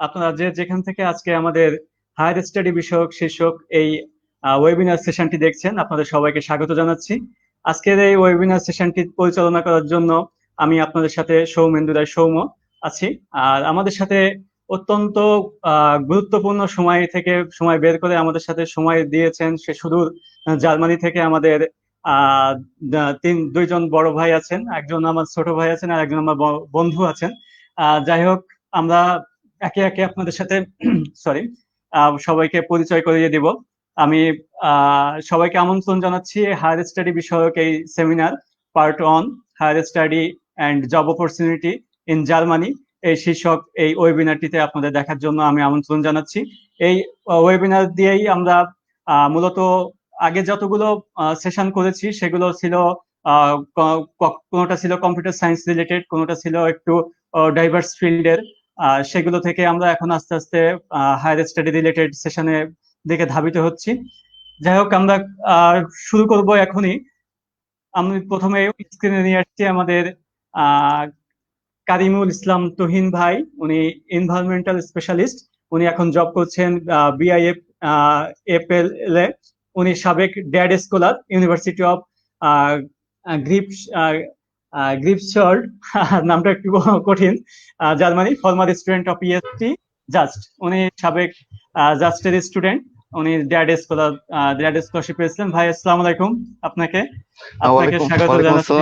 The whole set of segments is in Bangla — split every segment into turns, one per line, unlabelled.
আপনারা যে যেখান থেকে আজকে আমাদের হায়ার স্টাডি বিষয়ক শীর্ষক এই ওয়েবিনার সেশনটি দেখছেন, আপনাদের সবাইকে স্বাগত জানাচ্ছি। আজকের এই ওয়েবিনার সেশনটি পরিচালনা করার জন্য আমি আপনাদের সাথে সৌমেন্দু রায় সৌম আছি। আর আমাদের সাথে অত্যন্ত গুরুত্বপূর্ণ সময় বের করে আমাদের সাথে সময় দিয়েছেন সে সুদূর জার্মানি থেকে আমাদের আহ দুইজন বড় ভাই আছেন, একজন আমার ছোট ভাই আছেন আর একজন আমার বন্ধু আছেন। যাই হোক, আমরা একে একে আপনাদের সাথে সরি সবাইকে পরিচয় করিয়ে দিব। আমি সবাইকে আমন্ত্রণ জানাচ্ছি হায়ার স্টাডি বিষয়ক এই seminar part on higher study and job opportunity in Germany এই শীর্ষক এই ওয়েবিনারটিতে আপনাদের দেখার জন্য আমি আমন্ত্রণ জানাচ্ছি। এই ওয়েবিনার দিয়েই আমরা মূলত আগে যতগুলো সেশন করেছি সেগুলো ছিল কোনোটা ছিল কম্পিউটার সায়েন্স রিলেটেড, কোনোটা ছিল একটু ডাইভার্স ফিল্ডের। সেগুলো থেকে আমরা এখন আস্তে আস্তে হায়ার স্টাডি রিলেটেড সেশনে দিকে ধাবিত হচ্ছি। যাই হোক, আমরা শুরু করব এখনই। আমি প্রথমে স্ক্রিনে নিয়ে আসছি আমাদের কারিমুল ইসলাম তুহিন ভাই। উনি এনভায়রনমেন্টাল স্পেশালিস্ট, উনি এখন জব করছেন বিআইএফ এফএল এ। উনি সাবেক ড্যাড স্কলার, ইউনিভার্সিটি অফ গ্রিপস গ্রিপসল্ড নামটা একটু কঠিন, Germany. Former student of EST JUST, উনি সাবেক জাস্টের স্টুডেন্ট। উনি ড্যাড স্কলারশিপ পেয়েছিলেন। ভাই আসসালামু আলাইকুম, আপনাকে স্বাগত জানাচ্ছি।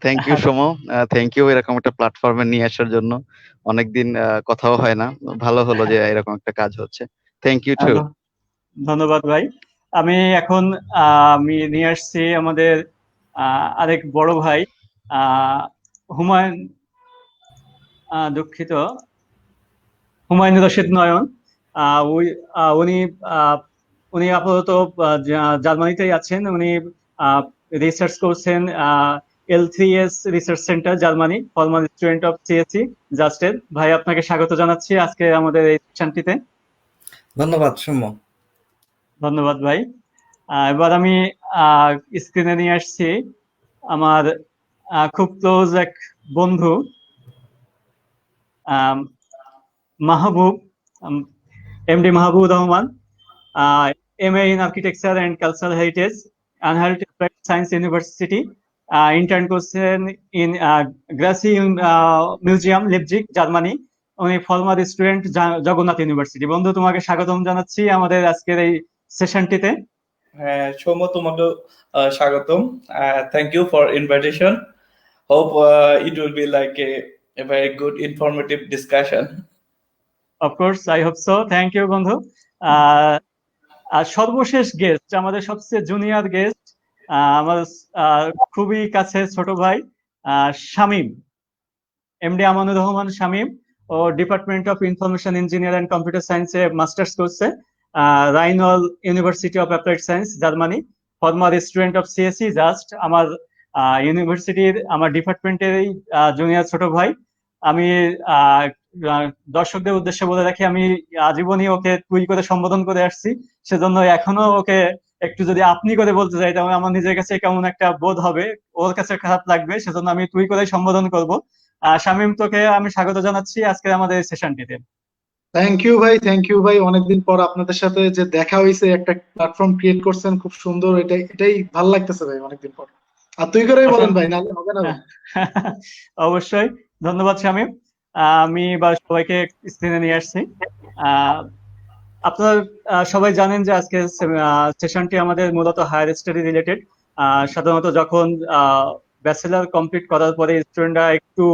থ্যাংক ইউ সোম, থ্যাংক ইউ এরকম একটা প্ল্যাটফর্মে নিয়ে আসার জন্য। অনেকদিন কথাও হয় না, ভালো হলো যে এরকম একটা কাজ হচ্ছে। Thank you too.
ধন্যবাদ ভাই। আমি নিয়ে আসছি আমাদের আরেক বড় ভাই হুমায়ুন, দুঃখিত, হুমায়ুন রশিদ নয়ন। উনি উনি আপাতত জার্মানিতেই আছেন। উনি রিসার্চ করছেন L3S research center Germany, former student of CSC জাস্টের। ভাই, আপনাকে স্বাগত জানাচ্ছি আজকে আমাদের এই সেশনটিতে।
ধন্যবাদ সৌম্য।
ধন্যবাদ ভাই। এবার আমি স্ক্রিনে নিয়ে আসছি আমার খুব ক্লোজ এক বন্ধু Mahbub, MD Mahbub Rahman, MA in Architecture and Cultural Heritage, Anhalt Science University, intern করছেন in Grassi museum Leipzig Germany. উনি ফর্মার স্টুডেন্ট জগন্নাথ ইউনিভার্সিটি। বন্ধু, তোমাকে স্বাগতম জানাচ্ছি আমাদের আজকের এই সেশনটিতে।
সৌম্য, তোমাকে স্বাগতম। Thank you for invitation. Hope it will be like a very good informative discussion.
Of course, I hope so. Thank you বন্ধু। আর সর্বশেষ গেস্ট, আমাদের সবচেয়ে জুনিয়র গেস্ট, আমার খুবই কাছে ছোট ভাই শামীম, এমডি আমানুর রহমান শামীম। ও department of information engineer and computer সায়েন্সে মাস্টার্স করছে Rhine Waal university of applied science Germany, former student of CSC JUST. আমার ইউনিভার্সিটির আমার ডিপার্টমেন্টেরই জুনিয়র ছোট ভাই। আমি দর্শকদের উদ্দেশ্যে বলে রাখি, আমি আজীবনই ওকে তুই করে সম্বোধন করে আসছি, সেজন্য এখনো ওকে একটু যদি আপনি করে বলতে চাই তাহলে আমার নিজের কাছে কেমন একটা বোধ হবে, ওর কাছে খারাপ লাগবে, সেজন্য আমি তুই করে সম্বোধন করব। শামীম, তোকে আমি স্বাগত জানাচ্ছি আজকে আমাদের সেশনটিতে।
থ্যাংক ইউ ভাই। অনেকদিন পর আপনাদের সাথে যে দেখা হয়েছে, একটা প্ল্যাটফর্ম ক্রিয়েট করছেন, খুব সুন্দর। এটাই ভালো লাগতেছে ভাই, অনেকদিন পর। আর তুই করেই বলেন ভাই, নাহলে হবে না ভাই।
অবশ্যই, ধন্যবাদ শামীম। আমি বা সবাইকে স্ক্রিনে নিয়ে আসছি। আপনারা সবাই জানেন যে আজকে সেশনটি আমাদের মূলত হায়ার স্টাডি রিলেটেড। সাধারণত যখন ব্যাচেলার কমপ্লিট করার পরে স্টুডেন্টরা একটু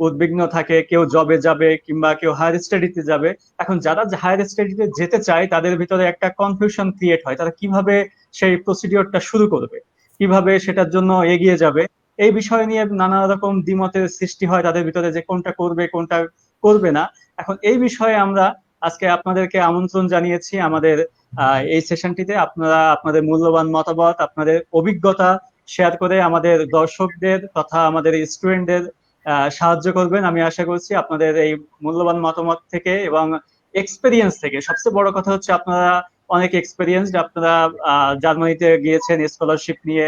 উদ্বিগ্ন থাকে, কেউ জবে যাবে কিংবা কেউ হায়ার স্টাডিতে যাবে। এখন যারা হায়ার স্টাডিতে যেতে চায় তাদের ভিতরে একটা কনফিউশন ক্রিয়েট হয়, তারা কিভাবে সেই প্রসিডিওরটা শুরু করবে, কিভাবে সেটার জন্য এগিয়ে যাবে, এই বিষয় নিয়ে নানা রকম দ্বিমতের সৃষ্টি হয় তাদের ভিতরে, যে কোনটা করবে কোনটা করবে না। এখন এই বিষয়ে আমরা আজকে আপনাদেরকে আমন্ত্রণ জানিয়েছি আমাদের এই সেশনটিতে। আপনারা আপনাদের মূল্যবান মতামত, আপনাদের অভিজ্ঞতা শেয়ার করে আমাদের দর্শকদের তথা আমাদের স্টুডেন্টদের সাহায্য করবেন। আমি আশা করছি আপনাদের এই মূল্যবান মতামত থেকে এবং এক্সপেরিয়েন্স থেকে, সবচেয়ে বড় কথা হচ্ছে আপনারা অনেক এক্সপেরিয়েন্সড, আপনারা জার্মানিতে গিয়েছেন স্কলারশিপ নিয়ে,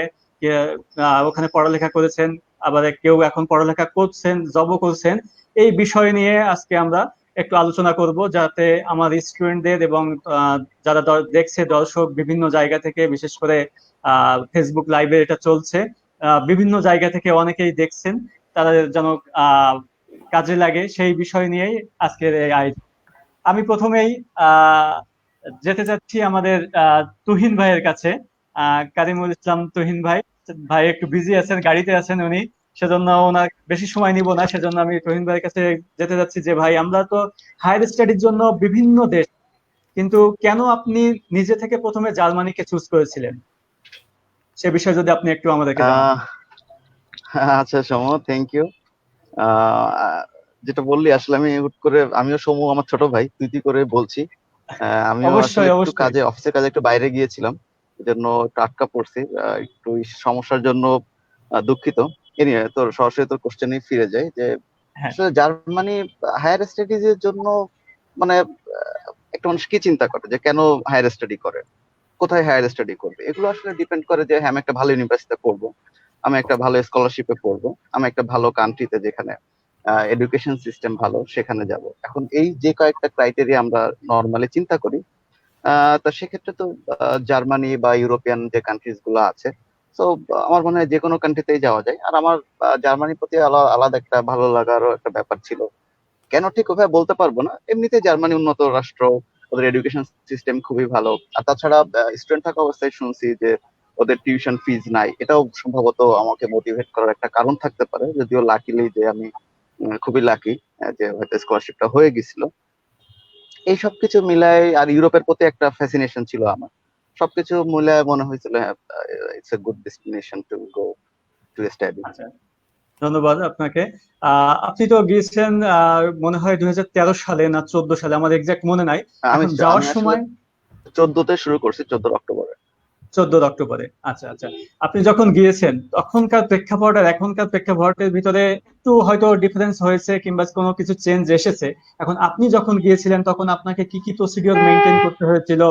ওখানে পড়ালেখা করেছেন, আবার কেউ এখন পড়ালেখা করছেন, জবও করছেন। এই বিষয় নিয়ে আজকে আমরা একটু আলোচনা করব, যাতে আমার স্টুডেন্টদের এবং যারা দেখছে দর্শক বিভিন্ন জায়গা থেকে, বিশেষ করে ফেসবুক লাইভে এটা চলছে, বিভিন্ন জায়গা থেকে অনেকেই দেখছেন, তারা যেন কাজে লাগে সেই বিষয় নিয়েই আজকের এই আয়োজন। আমি প্রথমেই যেতে চাচ্ছি আমাদের তুহিন ভাইয়ের কাছে। কারিমুল ইসলাম তুহিন ভাই, ভাই একটু বিজি আছেন, গাড়িতে আছেন উনি, সেজন্য ওনার বেশি সময় নিব না, সেজন্য আমি তুহিন ভাইয়ের কাছে যেতে যাচ্ছি যে ভাই, আমরা তো হায়ার স্টাডির জন্য বিভিন্ন দেশ, কিন্তু কেন আপনি নিজে থেকে প্রথমে জার্মানিকে চুজ করেছিলেন, সে বিষয়ে যদি আপনি একটু আমাদেরকে জানান।
আচ্ছা সমু, থ্যাংক ইউ। যেটা বললি আসলে আমি হুট করে, আমিও সমু আমার ছোট ভাই, তুই করে বলছি। আমিও আসলে
অবশ্যই
একটু
অবশ্যই।
কাজে, অফিসের কাজে একটু বাইরে গিয়েছিলাম, এজন্য একটু আটকা পড়ছি, একটু এই সমস্যার জন্য দুঃখিত। এনিওয়ে, তোর সরাসরি তোর কোশ্চেনে ফিরে যাই যে
হ্যাঁ,
আসলে জার্মানি হায়ার স্টাডিজ এর জন্য মানে একটা মানুষ কি চিন্তা করে যে কেন হায়ার স্টাডি করে, কোথায় হায়ার স্টাডি করবে, এগুলো আসলে ডিপেন্ড করে যে হ্যাঁ আমি একটা ভালো ইউনিভার্সিটিতে পড়বো, আমি একটা ভালো স্কলারশিপে পড়বো, আমি একটা ভালো কান্ট্রিতে যেখানে এডুকেশন সিস্টেম ভালো সেখানে যাব। এখন এই যে কয়েকটা ক্রাইটেরিয়া আমরা নর্মালি চিন্তা করি, তা সেক্ষেত্রে তো জার্মানি বা ইউরোপিয়ান যে কান্ট্রিজ গুলো আছে, তো আমার মনে হয় যে কোনো কান্ট্রিতেই যাওয়া যায়। আর আমার জার্মানির প্রতি আলাদা একটা ভালো লাগারও একটা ব্যাপার ছিল। কেন ঠিক ওভাবে বলতে পারবো না, এমনিতে জার্মানি উন্নত রাষ্ট্র, ওদের এডুকেশন সিস্টেম খুবই ভালো। আর তাছাড়া স্টুডেন্ট থাকা অবস্থায় শুনছি যে ওদের টিউশন ফিজ নাই, এটাও সম্ভবত আমাকে মোটিভেট করার একটা কারণ থাকতে পারে, যদিও লাকিলি যে আমি খুবই লাকি যে হয়তো স্কলারশিপটা হয়ে গেছিল। এই সবকিছু মিলাই আর ইউরোপের প্রতি একটা ফ্যাসিনেশন ছিল আমার, সবকিছু মিলায় মনে হয়েছিল it's a good destination to go to study.
আচ্ছা, ধন্যবাদ আপনাকে। আপনি তো গিয়েছেন মনে হয় 2013 সালে না 14 সালে, আমার এক্সাক্ট মনে নাই।
আমি
এখন যাওয়ার
আমি আসলে
সময়
14তে শুরু করছি, 14 অক্টোবরে।
14 অক্টোবরে। আচ্ছা আচ্ছা, আপনি যখন গিয়েছেন তখনকার প্রেক্ষাপট আর এখনকার প্রেক্ষাপটের ভিতরে একটু হয়তো ডিফারেন্স হয়েছে, কিংবা কোনো কিছু চেঞ্জ এসেছে। এখন আপনি যখন গিয়েছিলেন তখন আপনাকে কি কি প্রসিডিওর মেনটেন করতে হয়েছিল?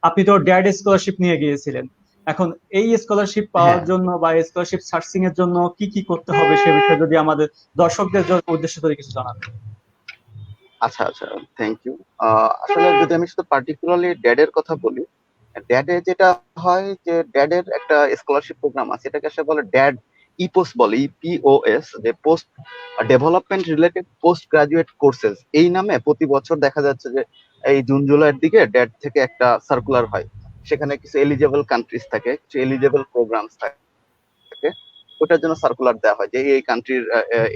আপনি তো ড্যাড স্কলারশিপ নিয়ে গিয়েছিলেন। এখন এই স্কলারশিপ পাওয়ার
হ্যাঁ,
জন্য বা স্কলারশিপ সার্চিং এর জন্য কি কি করতে হবে, সে বিষয়ে যদি আমাদের দর্শকদের উদ্দেশ্য করে কিছু জানান।
আচ্ছা আচ্ছা, থ্যাংক ইউ। আসলে যদি আমি শুধু পার্টিকুলারলি ড্যাডের কথা বলি, ড্যাডে যেটা হয় যে ড্যাডের একটা স্কলারশিপ প্রোগ্রাম আছে, এটাকে আসলে বলে ড্যাড ইপোস, বলে ইপিওএস, যে post development related post graduate courses. এই নামে প্রতি বছর দেখা যাচ্ছে যে এই জুন জুলাইয়ের দিকে ড্যাড থেকে একটা সার্কুলার হয়, সেখানে কিছু এলিজেবল কান্ট্রিজ থাকে, কিছু এলিজেবল প্রোগ্রামস থাকে, ওটার জন্য সার্কুলার দেওয়া হয় যে এই কান্ট্রির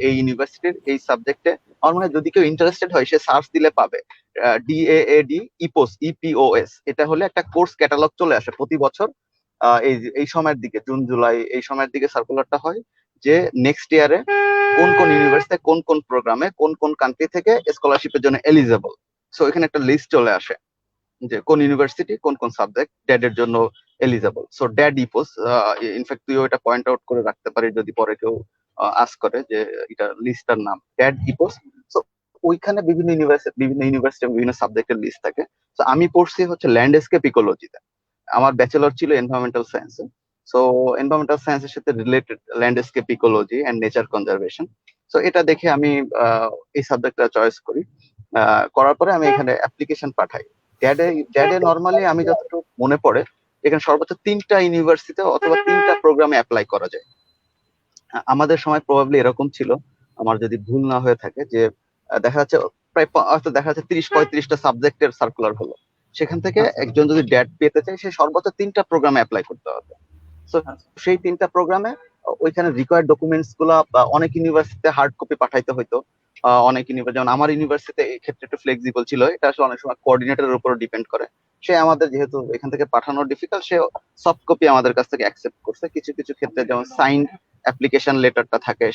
এই ইউনিভার্সিটির এই সাবজেক্টে আমার মনে হয় যদি কেউ ইন্টারেস্টেড হয় সে সার্চ দিলে পাবে। ডিএএডি ইপোস ইপিওএস, এটা হলে একটা কোর্স ক্যাটালগ চলে আসে প্রতি বছর। এই এই সময়ের দিকে, জুন জুলাই এই সময়ের দিকে সার্কুলারটা হয় যে নেক্সট ইয়ারে কোন কোন ইউনিভার্সিটি কোন কোন প্রোগ্রামে কোন কোন কান্ট্রি থেকে স্কলারশিপের জন্য এলিজেবল। সো এখানে একটা লিস্ট চলে আসে যে কোন ইউনিভার্সিটি কোন কোন সাবজেক্ট ড্যাড এর জন্য eligible. So dad EPOS, in fact তুইও এটা পয়েন্ট আউট করে রাখতে পারিস যদি পরে কেউ আস করে যে এটা লিস্টটার নাম ড্যাড ইপোস। সো ওইখানে বিভিন্ন ইউনিভার্সিটি বিভিন্ন সাবজেক্টের লিস্ট থাকে। তো আমি পড়ছি হচ্ছে ল্যান্ডস্কেপ ইকোলজিতে, আমার ব্যাচেলর ছিল এনভায়রনমেন্টাল সায়েন্সে। সো এনভায়রনমেন্টাল সায়েন্সের সাথে related landscape ecology and nature conservation. So এটা দেখে আমি এই সাবজেক্টটা চয়েস করি। করার পরে আমি এখানে অ্যাপ্লিকেশন পাঠাই। ড্যাডে নর্মালি আমি যতটুকু মনে পড়ে এখানে সর্বোচ্চ 3টা ইউনিভার্সিটিতে অথবা 3টা প্রোগ্রামে অ্যাপ্লাই করা যায়। আমাদের সময় প্রবাবলি এরকম ছিল, আমার যদি ভুল না হয়ে থাকে, যে দেখা যাচ্ছে প্রায় হয়তো দেখা যাচ্ছে 30-35টা সাবজেক্টের সার্কুলার হলো, সেখান থেকে
আচ্ছা
একজন যদি ড্যাড পেতে চায় সে সর্বোচ্চ 3টা প্রোগ্রামে অ্যাপ্লাই করতে হবে। তো
আচ্ছা
সেই 3টা প্রোগ্রামে ওইখানে রিকোয়ার্ড ডকুমেন্টস গুলা অনেক ইউনিভার্সিটিতে হার্ড কপি পাঠাইতে হইতো। অনেক ইউনিভার্সিটি, যেমন আমার ইউনিভার্সিটিতে এই ক্ষেত্রে একটু ফ্লেক্সিবল ছিল, এটা আসলে অনেক সময় কোঅর্ডিনেটরের উপর ডিপেন্ড করে। সে আমাদের যেহেতু এখান থেকে পাঠানো ডিফিকাল্ট, সে সফট কপি আমাদের কাছ থেকে অ্যাকসেপ্ট করছে। কিছু কিছু ক্ষেত্রে যেমন সাইন্ড অ্যাপ্লিকেশন লেটারটা থাকে,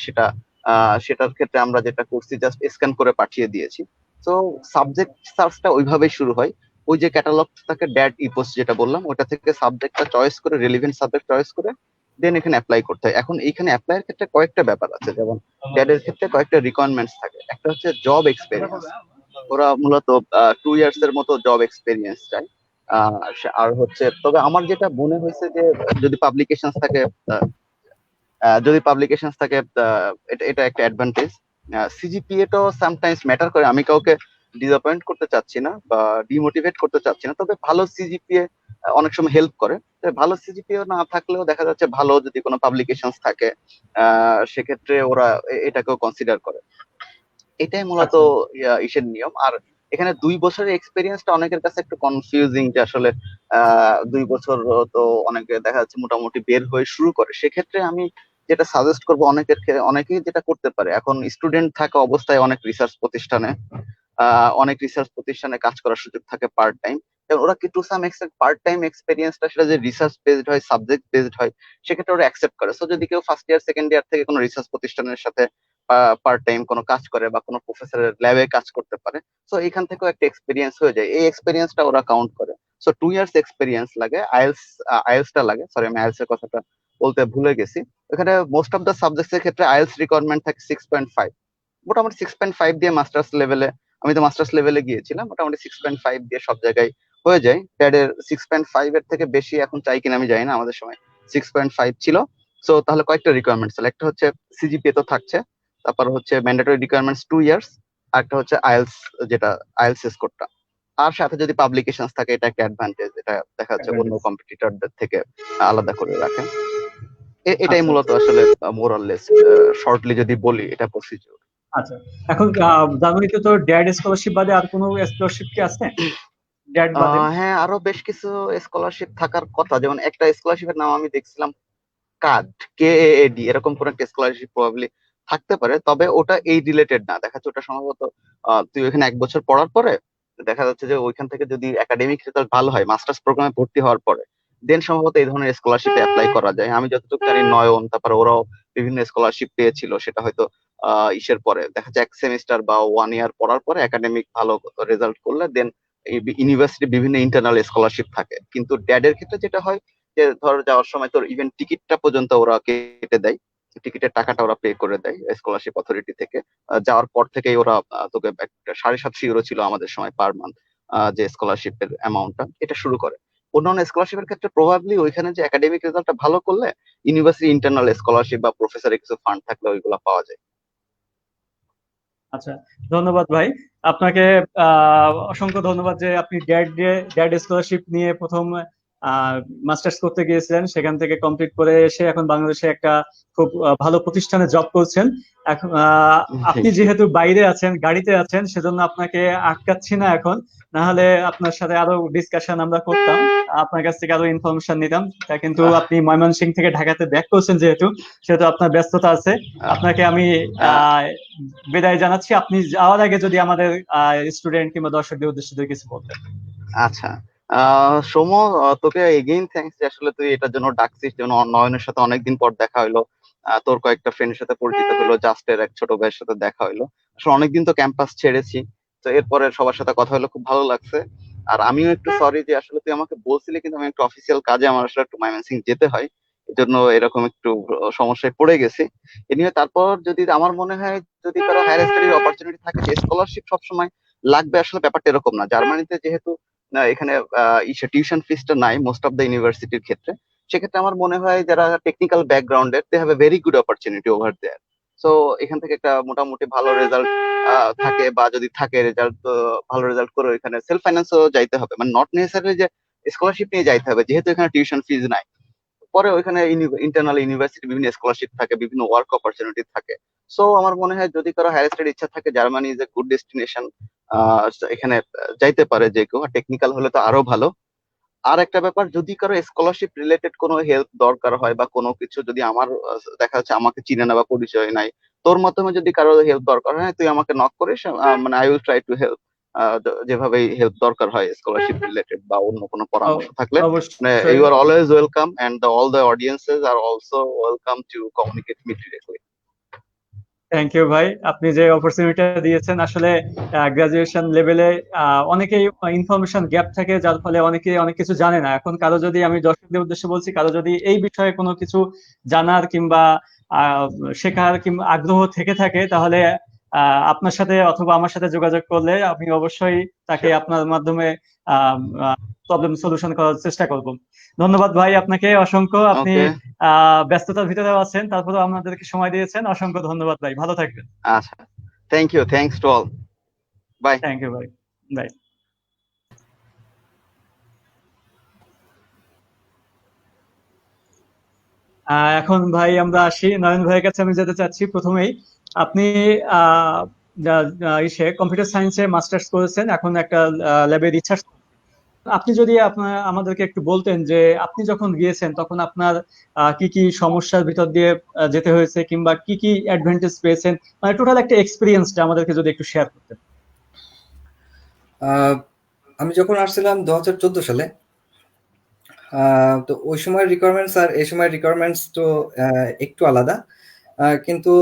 সেটার ক্ষেত্রে আমরা যেটা করছি জাস্ট স্ক্যান করে পাঠিয়ে দিয়েছি। তো সাবজেক্ট সার্চটা ওইভাবেই শুরু হয়। ওই যে ক্যাটালগ থাকে ড্যাড ইপোস যেটা বললাম, ওটা থেকে সাবজেক্টটা চয়েস করে, রিলিভেন্ট সাবজেক্ট চয়েস করে দেন এখানে অ্যাপ্লাই করতে হয়। এখন এইখানে অ্যাপ্লাইয়ের ক্ষেত্রে কয়েকটা ব্যাপার আছে, যেমন ড্যাডের ক্ষেত্রে কয়েকটা রিকোয়ারমেন্টস থাকে। একটা হচ্ছে জব এক্সপেরিয়েন্স, ওরা মূলত 2 ইয়ার্স এর মতো জব এক্সপেরিয়েন্স চায়। আর হচ্ছে, তবে আমার যেটা মনে হয়েছে যে যদি পাবলিকেশন থাকে, আহ, যদি পাবলিকেশন থাকে এটা এটা একটা অ্যাডভান্টেজ। সিজিপিএ তো সামটাইমস ম্যাটার করে। আমি কাউকে ডিসঅ্যাপয়েন্ট করতে চাচ্ছি না বা ডিমোটিভেট করতে চাচ্ছি না, তবে ভালো সিজিপিএ অনেক সময় হেল্প করে। তবে ভালো সিজিপিএ না থাকলেও দেখা যাচ্ছে ভালো যদি কোনো পাবলিকেশন থাকে সেক্ষেত্রে ওরা এটাকেও কনসিডার করে। এটাই মূলত
আচ্ছা
ইসের নিয়ম। আর এখানে 2 বছরের এক্সপিরিয়েন্সটা অনেকের কাছে একটু কনফিউজিং, যে আসলে 2 বছর তো অনেকে দেখা যাচ্ছে মোটামুটি বের হয়ে শুরু করে। সেক্ষেত্রে আমি যেটা সাজেস্ট করবো, অনেকেই যেটা করতে পারে, এখন স্টুডেন্ট থাকা অবস্থায় অনেক রিসার্চ প্রতিষ্ঠানে কাজ করার সুযোগ থাকে পার্ট টাইম। এবং ওরা কি to some extent part time এক্সপেরিয়েন্সটা সেটা যে রিসার্চ বেসড হয়, সাবজেক্ট বেসড হয়, সেক্ষেত্রে ওরা অ্যাকসেপ্ট করে। সো যদি কেউ ফার্স্ট ইয়ার সেকেন্ড ইয়ার থেকে কোনো রিসার্চ প্রতিষ্ঠানের সাথে পার্ট টাইম কোনো কাজ করে বা কোনো প্রফেসরের ল্যাবে কাজ করতে পারে, সো এখান থেকেও একটা এক্সপিরিয়েন্স হয়ে যায়। এই এক্সপিরিয়েন্সটা ওরা কাউন্ট করে। সো 2 ইয়ার্স এক্সপিরিয়েন্স লাগে। আইএলসটা লাগে, সরি আমি আইএলস এর কথাটা বলতে ভুলে গেছি। এখানে মোস্ট অফ দ্য সাবজেক্টস এর ক্ষেত্রে আইএলস রিকোয়ারমেন্ট থাকে 6.5। মোটামুটি 6.5 দিয়ে মাস্টার্স লেভেলে, আমি তো মাস্টার্স লেভেলে গিয়েছিলাম, মোটামুটি 6.5 দিয়ে সব জায়গায় হয়ে যায়। ড্যাডের 6.5 এর থেকে বেশি এখন চাই কিনা আমি জানি না, আমাদের সময় 6.5 ছিল। সো তাহলে কয়েকটা রিকোয়ারমেন্ট ছিল, একটা হচ্ছে সিজিপিএ তো থাকছে, তারপর হচ্ছে ম্যান্ডেটরি রিকোয়ারমেন্টস 2 ইয়ার্স, আর একটা হচ্ছে আইএলস, যেটা আইএলস স্কোরটা। আর সাথে যদি পাবলিকেশনস থাকে এটা একটা অ্যাডভান্টেজ, এটা দেখা যাচ্ছে অন্য
advantage।
কম্পিটিটরদের থেকে আলাদা করে রাখে। এটাই
আচ্ছা
মূলত আসলে মোর অর লেস শর্টলি যদি বলি এটা প্রসিজিওর।
আচ্ছা, এখন জার্মানিতে তো ড্যাড স্কলারশিপ বাদে আর কোনো স্কলারশিপ কি আছে, ড্যাড বাদে?
হ্যাঁ, আরো বেশ কিছু স্কলারশিপ থাকার কথা, যেমন একটা স্কলারশিপের নাম আমি দেখছিলাম কাড, KAAD, এরকম কোন একটা স্কলারশিপ প্রবাবলি থাকতে পারে। তবে ওটা এই রিলেটেড না, দেখা যাচ্ছে ওটা সম্ভবত তুই ওখানে 1 বছর পড়ার পরে দেখা যাচ্ছে যে ওইখান থেকে যদি একাডেমিক রেজাল্ট ভালো হয় মাস্টার্স প্রোগ্রামে ভর্তি হওয়ার পরে, দেন সম্ভবত এই ধরনের স্কলারশিপে অ্যাপ্লাই করা যায়। আমি যতটুকু জানি নয়ন, তারপরে ওরাও বিভিন্ন স্কলারশিপ পেয়েছিল, সেটা হয়তো ইসের পরে দেখা যাচ্ছে 1 সেমিস্টার বা 1 ইয়ার পড়ার পরে একাডেমিক ভালো রেজাল্ট করলে দেন ইউনিভার্সিটি বিভিন্ন ইন্টারনাল স্কলারশিপ থাকে। কিন্তু ড্যাডের ক্ষেত্রে যেটা হয় যে ধর যাওয়ার সময় তোর ইভেন টিকিটটা পর্যন্ত ওরা কেটে দেয়, টিকিটের টাকাটা ওরা পে করে দেয় স্কলারশিপ অথরিটি থেকে। যাওয়ার পর থেকেই ওরা তোকে একটা 750 ইউরো ছিল আমাদের সময় পার মান্থ, যে স্কলারশিপের অ্যামাউন্টটা এটা শুরু করে। অন্যান্য স্কলারশিপের ক্ষেত্রে প্রবাবলি ওইখানে যে একাডেমিক রেজাল্টটা ভালো করলে ইউনিভার্সিটি ইন্টারনাল স্কলারশিপ বা প্রফেসরের কিছু ফান্ড থাকলে ওইগুলো পাওয়া যায়।
আচ্ছা, ধন্যবাদ ভাই আপনাকে। অসংখ্য ধন্যবাদ যে আপনি ড্যাড স্কলারশিপ নিয়ে প্রথম মাস্টার্স করতে গিয়েছিলেন, সেখান থেকে কমপ্লিট করে এসে এখন বাংলাদেশে একটা খুব ভালো প্রতিষ্ঠানে জব করছেন। এখন আপনি
Thank you.
যেহেতু বাইরে আছেন, গাড়িতে আছেন, সেজন্য আপনাকে আটকাচ্ছি না এখন। না হলে আপনার সাথে আরো ডিসকাশন আমরা করতাম, আপনার কাছ থেকে আরো ইনফরমেশন নিতাম। তা কিন্তু
আহ,
আপনি ময়মনসিংহ থেকে ঢাকাতে ব্যাক করছেন, যেহেতু সেহেতু আপনার ব্যস্ততা আছে।
আহ,
আপনাকে আমি
আহ,
বিদায় জানাচ্ছি। আপনি যাওয়ার আগে যদি আমাদের স্টুডেন্ট কিংবা দর্শকদের উদ্দেশ্যে যদি কিছু বলতেন।
আচ্ছা, সৌম্য, তোকে এগেইন থ্যাঙ্কস যে আসলে তুই এটার জন্য ডাকছিস, যেন নয়নের সাথে অনেকদিন পর দেখা হইলো। তোর কয়েকটা ফ্রেন্ডের সাথে পরিচিত হলো, জাস্টের এক ছোট ভাইয়ের সাথে দেখা হইলো। আসলে অনেকদিন তো ক্যাম্পাস ছেড়েছি, তো এরপরে সবার সাথে কথা হলো, খুব ভালো লাগছে। আর আমিও একটু সরি যে আসলে তুই আমাকে বলছিলি, কিন্তু আমি একটু অফিসিয়াল কাজে আমার আসলে একটু ময়মনসিংহ যেতে হয়, এই জন্য এরকম একটু সমস্যায় পড়ে গেছি। এ নিয়ে তারপর যদি আমার মনে হয় যদি কারো হায়ার স্টাডির অপরচুনিটি থাকে, যে স্কলারশিপ সবসময় লাগবে আসলে ব্যাপারটা এরকম না। জার্মানিতে যেহেতু এখানে টিউশন ফিসটা নাই মোস্ট অফ দ্য ইউনিভার্সিটির ক্ষেত্রে, সেক্ষেত্রে আমার মনে হয় যারা টেকনিক্যাল ব্যাকগ্রাউন্ডের they have a very good opportunity over there. So এখান থেকে একটা মোটামুটি ভালো রেজাল্ট থাকে, বা যদি থাকে রেজাল্ট, ভালো রেজাল্ট করে এখানে সেলফ ফাইন্যান্সও যাইতে হবে, মানে নট নেসেসারি যে স্কলারশিপ নিয়ে যাইতে হবে, যেহেতু এখানে টিউশন ফিজ নাই। পরে ওইখানে ইন্টারনাল ইউনিভার্সিটি বিভিন্ন স্কলারশিপ থাকে, বিভিন্ন ওয়ার্ক অপরচুনিটি থাকে। সো আমার মনে হয় যদি কারো হায়ার স্টাডির ইচ্ছা থাকে, Germany is a good destination, এখানে যাইতে পারে যে কেউ। টেকনিক্যাল হলে তো আরো ভালো। আর একটা ব্যাপার, যদি কারো স্কলারশিপ রিলেটেড কোনো হেল্প দরকার হয় বা কোনো কিছু যদি আমার দেখা যাচ্ছে আমাকে চিনে না বা পরিচয় নাই, তোর মাধ্যমে যদি কারো হেল্প দরকার হয় তুই আমাকে নক করিস, মানে I will try to help. যেভাবে হেল্প দরকার হয় স্কলারশিপ রিলেটেড বা অন্য কোনো পরামর্শ থাকলে, মানে
অবশ্যই।
You are always welcome, and all the audiences are also welcome to communicate me directly.
Thank you ভাই, আপনি যে অপরচুনিটি দিয়েছেন। আসলে গ্রাজুয়েশন লেভেলে অনেকেই ইনফরমেশন গ্যাপ থাকে, যার ফলে অনেকে অনেক কিছু জানে না। এখন কারো যদি, আমি দর্শকদের উদ্দেশ্যে বলছি, কারো যদি এই বিষয়ে কোনো কিছু জানার কিংবা আহ, শেখার কিংবা আগ্রহ থেকে থাকে, তাহলে আপনার সাথে অথবা আমার সাথে যোগাযোগ করলে আমি অবশ্যই তাকে আপনার মাধ্যমে প্রবলেম সলিউশন করার চেষ্টা করব। ধন্যবাদ ভাই আপনাকে অসংখ্য। আপনি
ওকে,
ব্যস্ততার ভিতরেও আছেন, তারপরেও আমাদেরকে সময় দিয়েছেন। অসংখ্য ধন্যবাদ ভাই, ভালো থাকবেন।
আচ্ছা, thank you, thanks to all. Bye.
Thank you ভাই, বাই। এখন ভাই আমরা আসি নয়ন ভাইয়ের কাছে। আমি যেতে চাচ্ছি প্রথমেই, আপনি আহ, কম্পিউটার সায়েন্সে মাস্টার্স করেছেন, এখন একটা ল্যাবে রিসার্চ। আপনি যদি আপনার আমাদেরকে একটু বলতেন যে আপনি যখন গিয়েছেন তখন আপনার কি কি সমস্যার ভিতর দিয়ে যেতে হয়েছে, কিংবা কি কি অ্যাডভান্টেজ পেয়েছেন, মানে টোটাল একটা এক্সপিরিয়েন্সটা আমাদেরকে যদি একটু শেয়ার করতেন।
আহ, আমি যখন আসছিলাম 2014 সালে, তো ওই সময় রিকোয়ারমেন্টস আর এই সময় রিকোয়ারমেন্টস তো একটু আলাদা, কিন্তু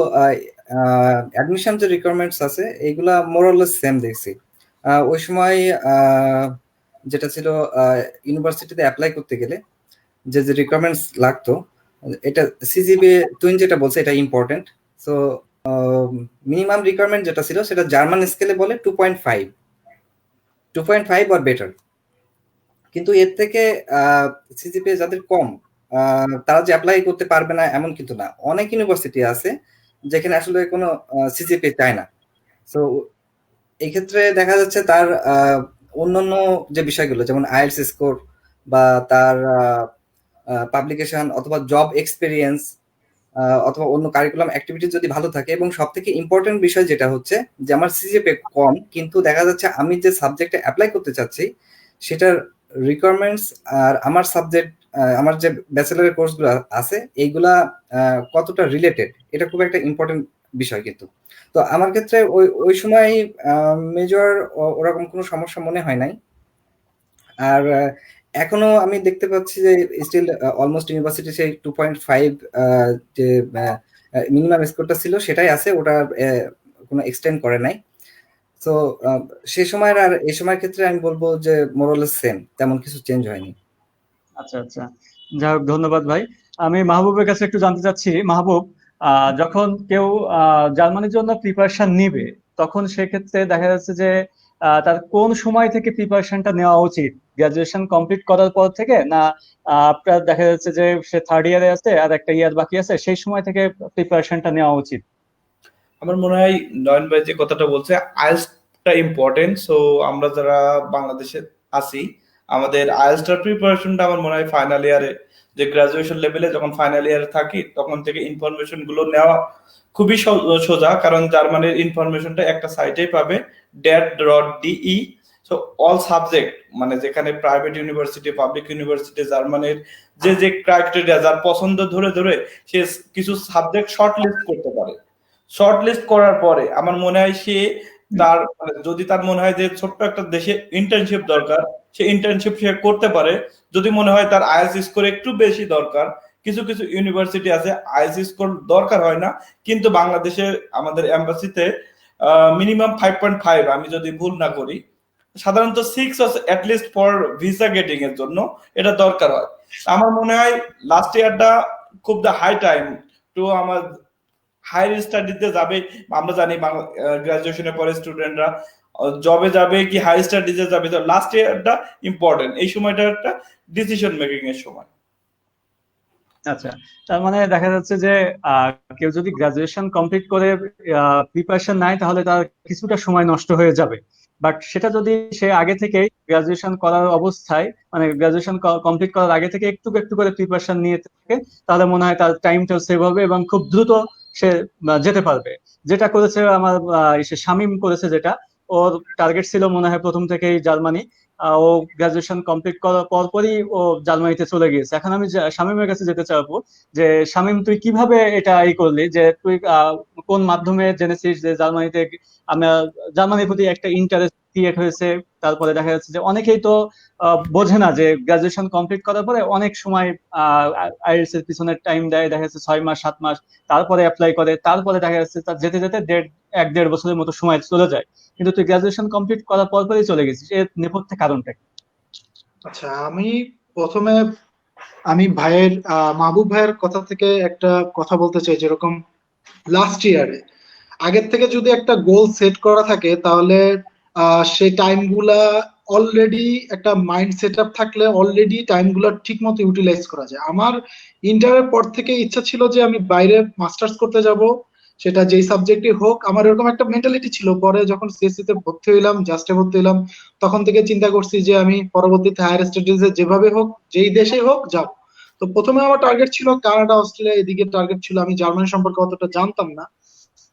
অ্যাডমিশন যে রিকোয়ারমেন্টস আছে এইগুলা মোরলেস সেম দেখছি। ওই সময় যেটা ছিল, ইউনিভার্সিটিতে অ্যাপ্লাই করতে গেলে যে যে রিকোয়ারমেন্টস লাগতো, এটা সিজিপিএ তুই যেটা বলছে এটা ইম্পর্টেন্ট। সো মিনিমাম রিকোয়ারমেন্ট যেটা ছিল সেটা জার্মান স্কেলে বলে 2.5 অর বেটার। কিন্তু এর থেকে সিজিপিএ যাদের কম, তারা যে অ্যাপ্লাই করতে পারবে না এমন কিন্তু না। অনেক ইউনিভার্সিটি আছে যেখানে আসলে কোনো সিজিপিএ চায় না। সো এই ক্ষেত্রে দেখা যাচ্ছে তার অন্যান্য যে বিষয়গুলো যেমন আইএলটিএস স্কোর বা তার পাবলিকেশন অথবা জব এক্সপিরিয়েন্স অথবা অন্য কারিকুলাম অ্যাক্টিভিটি যদি ভালো থাকে, এবং সব থেকে ইম্পর্টেন্ট বিষয় যেটা হচ্ছে যে আমার সিজিপিএ কম কিন্তু দেখা যাচ্ছে আমি যে সাবজেক্টে অ্যাপ্লাই করতে চাচ্ছি সেটার রিকোয়ারমেন্টস আর আমার সাবজেক্ট, আমার যে ব্যাচেলারের কোর্সগুলো আছে এইগুলা কতটা রিলেটেড, এটা খুব একটা ইম্পর্টেন্ট বিষয়। কিন্তু তো আমার ক্ষেত্রে ওই ওই সময় মেজর ওরকম কোনো সমস্যা মনে হয় নাই। আর এখনো আমি দেখতে পাচ্ছি যে স্টিল অলমোস্ট ইউনিভার্সিটি সেই 2.5 যে মিনিমাম স্কোরটা ছিল সেটাই আছে, ওটা কোনো এক্সটেন্ড করে নাই। তো সেই সময়ের আর এই সময়ের ক্ষেত্রে আমি বলবো যে মোরলেস সেম, তেমন কিছু চেঞ্জ হয়নি।
আচ্ছা আচ্ছা, যাই হোক, ধন্যবাদ ভাই। আমি মাহবুবের কাছে একটু জানতে চাচ্ছি। মাহবুব, যখন কেউ জার্মানির জন্য প্রিপারেশন নিবে, তখন সেক্ষেত্রে দেখা যাচ্ছে যে তার কোন সময় থেকে প্রিপারেশনটা নেওয়া উচিত? গ্রাজুয়েশন কমপ্লিট করার পর থেকে, না আপনার দেখা যাচ্ছে যে সে থার্ড ইয়ারে আছে আর একটা ইয়ার বাকি আছে, সেই সময় থেকে প্রিপারেশনটা নেওয়া উচিত?
আমার মনে হয় নয়ন ভাই যে কথাটা বলছে, আইএলটিএসটা ইম্পর্টেন্ট। সো আমরা যারা বাংলাদেশে আছি, আমাদের আইএলটিএস প্রিপারেশনটা আমার মনে হয় ফাইনাল ইয়ারে, যে গ্রাজুয়েশন লেভেলে যখন ফাইনাল ইয়ারে থাকি তখন থেকে ইনফরমেশন গুলো নেওয়া খুবই সোজা, কারণ জার্মানির ইনফরমেশনটা একটা সাইটেই পাবে, dat.de। সো অল সাবজেক্ট, মানে যেখানে প্রাইভেট ইউনিভার্সিটি, পাবলিক ইউনিভার্সিটি, জার্মানির যে যে ক্রাইটেরিয়া যার পছন্দ ধরে ধরে সে কিছু সাবজেক্ট শর্ট লিস্ট করতে পারে। শর্ট লিস্ট করার পরে আমার মনে হয় সে তার যদি তার মনে হয় যে ছোট্ট একটা দেশে ইন্টার্নশিপ দরকার, সে ইন্টার্নশিপ সে করতে পারে। যদি মনে হয় তার আইএলটিএস স্কোর একটু বেশি দরকার, কিছু কিছু ইউনিভার্সিটি আছে আইএলটিএস স্কোর দরকার হয় না, কিন্তু বাংলাদেশে আমাদের এম্বাসিতে মিনিমাম 5.5, আমি যদি ভুল না করি, সাধারণত 6 অ্যাটলিস্ট ফর ভিসা গেটিং এর জন্য এটা দরকার হয়। আমার মনে হয় লাস্ট ইয়ারটা খুব দ্য হাই টাইম টু আমার হায়ার স্টাডিতে যাবে। আমরা জানি গ্রাজুয়েশনের পরে স্টুডেন্টরা জবে যাবে কি হাই স্টাডিজে যাবে, তো লাস্ট ইয়ারটা ইম্পর্টেন্ট। এই সময়টা একটা ডিসিশন মেকিং এর সময়।
আচ্ছা, তার মানে দেখা যাচ্ছে যে কেউ যদি গ্রাজুয়েশন কমপ্লিট করে প্রিপারেশন নেয় তাহলে তার কিছুটা সময় নষ্ট হয়ে যাবে। বাট সেটা যদি সে আগে থেকে গ্রাজুয়েশন করার অবস্থায়, মানে গ্রাজুয়েশন কমপ্লিট করার আগে থেকে একটু একটু করে প্রিপারেশন নিয়ে থাকে, তাহলে মনে হয় তার টাইমটাও সেভ হবে এবং খুব দ্রুত সে যেতে পারবে। যেটা করেছে আমার শামীম করেছে, যেটা ওর টার্গেট ছিল মনে হয় প্রথম থেকেই জার্মানি। ও গ্রাজুয়েশন কমপ্লিট করার পরপরই ও জার্মানিতে চলে গিয়েছে। এখন আমি শামীমের কাছে যেতে চাইবো যে শামীম, তুই কিভাবে এটা করলি, যে তুই কোন মাধ্যমে জেনেছিস যে জার্মানিতে আমরা জার্মানির প্রতি একটা ইন্টারেস্ট ক্রিয়েট হয়েছে? তারপরে দেখা যাচ্ছে যে অনেকেই তো বোঝে না যে গ্রাজুয়েশন কমপ্লিট করার পরে অনেক সময় আইএলটিএস এর পিছনে টাইম দেয়, দেখা যাচ্ছে 6 মাস 7 মাস, তারপরে অ্যাপ্লাই করে, তারপরে দেখা যাচ্ছে তার যেতে যেতে 1-1.5 বছরের মতো সময় চলে যায়। কিন্তু তুই গ্রাজুয়েশন কমপ্লিট করার পরপরই চলে গেছিস, এর নেপথ্যে কারণটা কি?
আচ্ছা, প্রথমে আমি মাহবুব ভাইয়ের কথা থেকে একটা কথা বলতে চাই। যেরকম লাস্ট ইয়ারে আগের থেকে যদি একটা গোল সেট করা থাকে, তাহলে সেই টাইম গুলা অলরেডি একটা মাইন্ড সেট আপ থাকলে অলরেডি টাইম গুলা ঠিক মতো ইউটিলাইজ করা যায়। আমার ইন্টারের পর থেকে ইচ্ছা ছিল যে আমি বাইরে মাস্টার্স করতে যাব, সেটা যেই সাবজেক্টই হোক, আমার এরকম একটা মেন্টালিটি ছিল। পরে যখন সিএসসি তে ভর্তি হইলাম, জাস্টে ভর্তি হইলাম, তখন থেকে চিন্তা করছি যে আমি পরবর্তীতে হায়ার স্টাডিজে যেভাবে হোক, যেই দেশে হোক যাব। তো প্রথমে আমার টার্গেট ছিল কানাডা, অস্ট্রেলিয়া, এদিকে টার্গেট ছিল। আমি জার্মানি সম্পর্কে অতটা জানতাম না।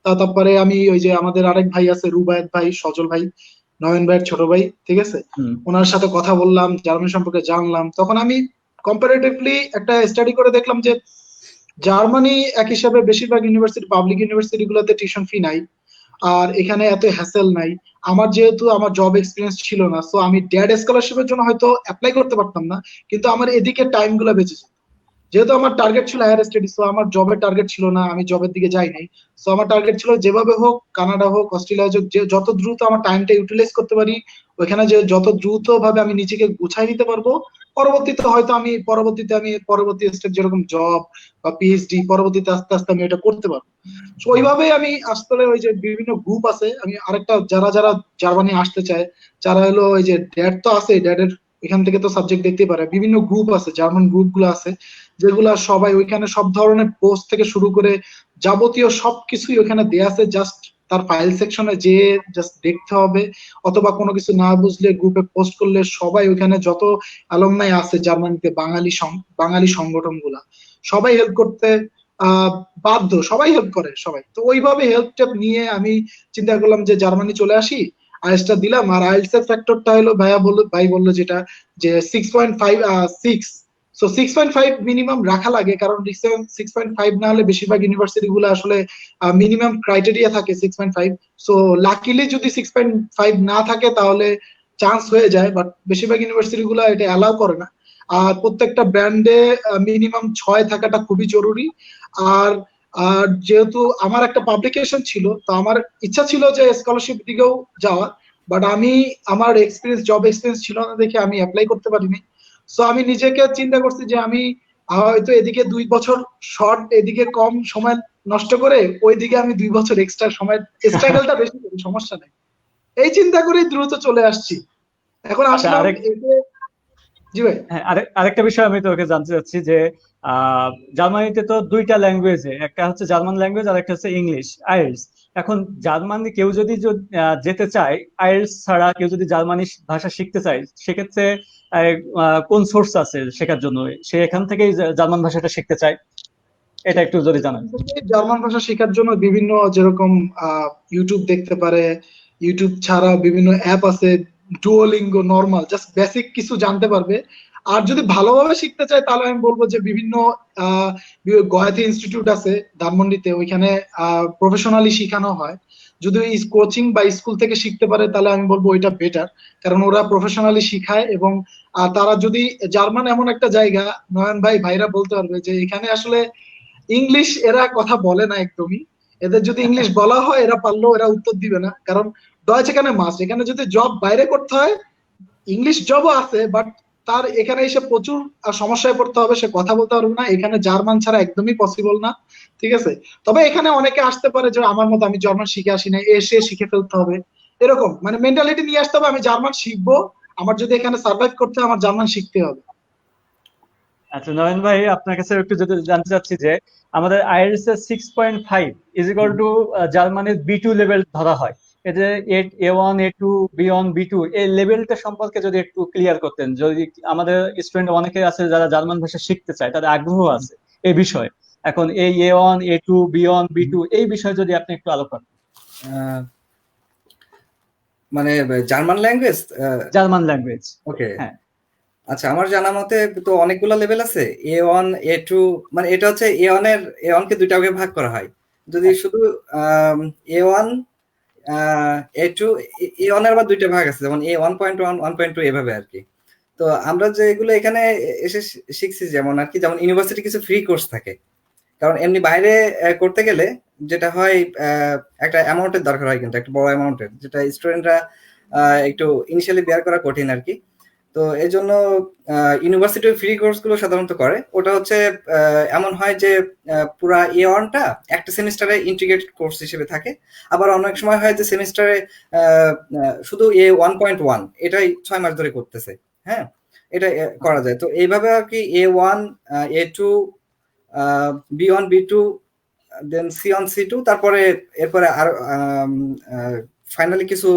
তারপরে আমি ওই যে আমাদের আরেক ভাই আছে, রুবায়েত ভাই, সজল ভাই, নয়ন ভাইয়ের ছোট ভাই, ঠিক আছে,
হুম।
ওনার সাথে কথা বললাম, জার্মানি সম্পর্কে জানলাম। তখন আমি কম্পারেটিভলি একটা স্টাডি করে দেখলাম যে জার্মানি এক হিসাবে বেশিরভাগ ইউনিভার্সিটি, পাবলিক ইউনিভার্সিটি গুলোতে টিউশন ফি নাই, আর এখানে এত হ্যাসেল নাই। আমার যেহেতু আমার জব এক্সপিরিয়েন্স ছিল না, সো আমি ড্যাড স্কলারশিপের জন্য হয়তো অ্যাপ্লাই করতে পারতাম না, কিন্তু আমার এদিকে টাইম গুলো বেঁচে যেত। যেহেতু আমার টার্গেট ছিল হায়ার স্টাডি, সো আমার জবের টার্গেট ছিল না, আমি জবের দিকে যাই নাই। সো আমার টার্গেট ছিল যেভাবে হোক, কানাডা হোক, অস্ট্রেলিয়া হোক, যত দ্রুত আমার টাইমটা ইউটিলাইজ করতে পারি ওইখানে, যে যত দ্রুত ভাবে আমি নিজেকে গুছাই নিতে পারবো, পরবর্তীতে হয়তো আমি পরবর্তী স্টেপ যেরকম জব বা পিএইচডি, পরবর্তীতে আস্তে আস্তে আমি এটা করতে পারবো। তো ওইভাবে আমি আসলে ওই যে বিভিন্ন গ্রুপ আছে, আমি আরেকটা, যারা যারা জার্মানি আসতে চায়, যারা হলো ওই যে ড্যাড তো আছে, ড্যাডের এখান থেকে তো সাবজেক্ট দেখতে পারে, বিভিন্ন গ্রুপ আছে, জার্মান গ্রুপ গুলো আছে, যেগুলা সবাই ওইখানে সব ধরনের পোস্ট থেকে শুরু করে যাবতীয় সবকিছুই ওখানে দেয়া আছে। জাস্ট তার ফাইল সেকশনে যে জাস্ট দেখতে হবে, অথবা কোনো কিছু না বুঝলে গ্রুপে পোস্ট করলে সবাই ওইখানে যত অ্যালুমনাই আছে জার্মানিতে, বাঙালি সংগঠন গুলা সবাই হেল্প করতে বাধ্য, সবাই হেল্প করে সবাই। তো ওইভাবে হেল্প টেপ নিয়ে আমি চিন্তা করলাম যে জার্মানি চলে আসি, আইএলটিএস দিলাম। আর আইএলটিএস এর ফ্যাক্টরটা হলো, ভাই বললো যেটা, যে 6.5, 6, সো 6.5 মিনিমাম রাখা লাগে, কারণ 6.5 না হলে বেশিরভাগ ইউনিভার্সিটি গুলো আসলে মিনিমাম ক্রাইটেরিয়া থাকে 6.5। সো লাকিলি যদি 6.5 না থাকে তাহলে চান্স হয়ে যায়, বাট বেশিরভাগ ইউনিভার্সিটি গুলো এটা অ্যালাউ করে না। আর প্রত্যেকটা ব্র্যান্ডে মিনিমাম 6 থাকাটা খুবই জরুরি। আর আর যেহেতু আমার একটা পাবলিকেশন ছিল, তো আমার ইচ্ছা ছিল যে স্কলারশিপ দিকেও যাওয়ার, বাট আমি আমার জব এক্সপিরিয়েন্স ছিল না দেখে আমি অ্যাপ্লাই করতে পারিনি। সো আমি নিজেকে চিন্তা করছি যে আমি হয়তো এদিকে 2 বছর শর্ট, এদিকে কম সময় নষ্ট করে ওইদিকে আমি 2 বছর এক্সট্রা সময়, স্ট্রাগলটা বেশি করি, সমস্যা নেই, এই চিন্তা করেই দ্রুত চলে আসছি। এখন
আচ্ছা,
আসলাম এতে। জি ভাই।
হ্যাঁ, আরেকটা বিষয় আমি তোকে জানতে চাচ্ছি যে জার্মানিতে তো দুইটা ল্যাঙ্গুয়েজে, একটা হচ্ছে জার্মান ল্যাঙ্গুয়েজ আর একটা হচ্ছে ইংলিশ, আইএলটিএস। এখন জার্মানি কেউ যদি যেতে চায়, আইএলটিএস ছাড়া কেউ যদি জার্মানি ভাষা শিখতে চায়, সেক্ষেত্রে কোন সোর্স আছে শেখার জন্য? সে এখান থেকেই জার্মান ভাষাটা শিখতে চায়, এটা একটু যদি জানান।
জার্মান ভাষা শেখার জন্য বিভিন্ন, যেরকম ইউটিউব দেখতে পারে, ইউটিউব ছাড়া বিভিন্ন অ্যাপ আছে, ডুওলিঙ্গো, নর্মাল, জাস্ট বেসিক কিছু জানতে পারবে। আর যদি ভালোভাবে শিখতে চায় তাহলে আমি বলবো যে বিভিন্ন গয়াতি ইনস্টিটিউট আছে ধানমন্ডিতে, ওইখানে প্রফেশনালি শেখানো হয়। যদি কোচিং বা স্কুল থেকে শিখতে পারে তাহলে আমি বলবো ওইটা বেটার, কারণ ওরা প্রফেশনালি শিখায়। এবং তারা যদি, জার্মান এমন একটা জায়গা, নয়ন ভাই, ভাইরা বলতে পারবে যে এখানে আসলে ইংলিশ এরা কথা বলে না একদমই। এদের যদি ইংলিশ বলা হয়, এরা পারলেও এরা উত্তর দিবে না, কারণ ডয়েচ এখানে মাস্ট। এখানে যদি জব বাইরে করতে হয়, ইংলিশ জবও আছে, বাট তার এখানে এসে প্রচুর সমস্যায় পড়তে হবে, সে কথা বলতে পারবে না। এখানে জার্মান ছাড়া একদমই পসিবল না, ঠিক আছে। তবে এখানে অনেকে আসতে পারে যে আমার মতো, আমি জার্মান শিখে আসি না, এসে শিখে ফেলতে হবে, এরকম মানে মেন্টালিটি নিয়ে আসতে হবে। আমি জার্মান শিখবো, আমার যদি এখানে সার্ভাইভ করতে হয়, আমার জার্মান শিখতে হবে।
আচ্ছা নয়ন ভাই, আপনার কাছে একটু যদি জানতে চাচ্ছি যে আমাদের আইএলটিএস এর 6.5 ইজ ইকুয়াল টু জার্মানির B2 লেভেল ধরা হয়। এই যে A1 A2 B1 B2 এই লেভেলটা সম্পর্কে যদি একটু ক্লিয়ার করতেন, যদি আমাদের স্টুডেন্ট অনেকে আছে যারা জার্মান ভাষা শিখতে চায়, তাদের আগ্রহ আছে এই বিষয়ে। এখন এই A1 A2 B1 B2 এই বিষয়ে যদি আপনি একটু আলোকপাত।
আহ, মানে জার্মান ল্যাঙ্গুয়েজ,
জার্মান ল্যাঙ্গুয়েজ,
ওকে।
হ্যাঁ।
আচ্ছা, আমার জানা মতে তো অনেকগুলো লেভেল আছে। A1 A2, মানে এটা হচ্ছে A1 কে দুইটা ভাগে ভাগ করা হয়। যদি শুধু A1 A2, A1 এর আবার দুইটা ভাগ আছে, যেমন A1.1 1.2 এভাবে আর কি। তো আমরা যেগুলো এখানে এসে শিখছি, যেমন আর কি, যেমন ইউনিভার্সিটি কিছু ফ্রি কোর্স থাকে, কারণ এমনি বাইরে করতে গেলে যেটা হয়, একটা অ্যামাউন্টের দরকার হয়, কিন্তু একটা বড় অ্যামাউন্টের, যেটা স্টুডেন্টরা একটু ইনিশিয়ালি বেয়ার করা কঠিন আর কি। তো এই জন্য ইউনিভার্সিটির ফ্রি কোর্স গুলো সাধারণত করে, ওটা হচ্ছে এমন হয় যে পুরা A1টা একটা সেমিস্টারে ইন্টিগ্রেটেড কোর্স হিসেবে থাকে। আবার অনেক সময় হয় যে সেমিস্টারে শুধু A1.1 এটাই 6 মাস ধরে করতেছে। হ্যাঁ, এটা করা যায়। তো এইভাবে আর কি A1 A2 B1 B2 দেন C1 C2, তারপরে এরপরে আর ফাইনালি কিছু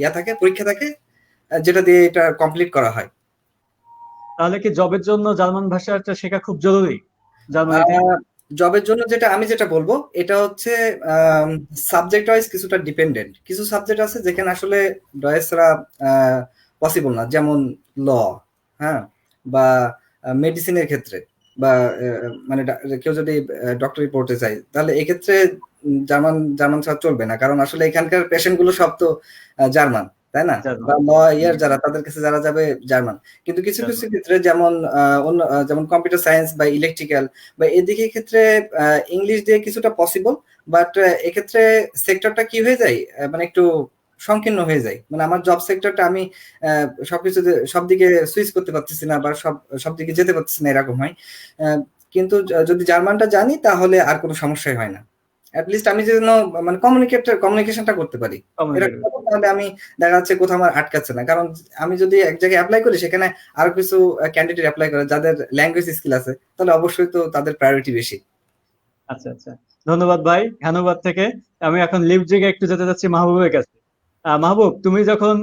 ইয়া থাকে, পরীক্ষা থাকে, যেটা দিয়ে এটা কমপ্লিট করা হয়।
তাহলে কি জবের জন্য জার্মান ভাষাটা শেখা খুব জরুরি জার্মানিতে?
জবের জন্য যেটা বলবো, এটা হচ্ছে সাবজেক্ট ওয়াইজ কিছুটা ডিপেন্ডেন্ট। কিছু সাবজেক্ট আছে যেখানে আসলে ডয়েস ছাড়া পসিবল না, যেমন ল, হ্যাঁ, বা মেডিসিনের ক্ষেত্রে, বা মানে কেউ যদি ডক্টরি পড়তে চায়, তাহলে এক্ষেত্রে জার্মান ছাড়া চলবে না, কারণ আসলে এখানকার পেশেন্ট গুলো সব তো জার্মান, তাই না?
জার্মান।
বা ল ইয়ার যারা, তাদের কাছে যারা যাবে জার্মান। কিন্তু কিছু কিছু
জার্মান।
ক্ষেত্রে যেমন যেমন কম্পিউটার সায়েন্স বা ইলেকট্রিক্যাল বা এদিকে ক্ষেত্রে ইংলিশ দিয়ে কিছুটা পসিবল, বাট এক্ষেত্রে সেক্টরটা কি হয়ে যায়, মানে একটু সংকীর্ণ হয়ে যায়। মানে আমার জব সেক্টরটা আমি সবকিছু সব দিকে সুইচ করতে পারতেছি না, বা সব দিকে যেতে পারতেছি না, এরকম হয়। কিন্তু যদি জার্মানটা জানি তাহলে আর কোনো সমস্যাই হয় না। অ্যাটলিস্ট আমি যেন মানে কমিউনিকেশনটা করতে পারি, এরকম
কমিউনিকেট।
হলে তাহলে আমি দেখা যাচ্ছে কোথাও আমার আটকাচ্ছে না। কারণ আমি যদি এক জায়গায় অ্যাপ্লাই করি, সেখানে আরো কিছু ক্যান্ডিডেট অ্যাপ্লাই করে যাদের ল্যাঙ্গুয়েজ স্কিল আছে, তাহলে অবশ্যই তো তাদের প্রায়োরিটি বেশি।
আচ্ছা আচ্ছা, ধন্যবাদ ভাই, ধন্যবাদ থেকে আমি এখন লিপজিগে একটু যেতে যাচ্ছি মাহবুবের কাছে। মাহবুব, তুমি যখন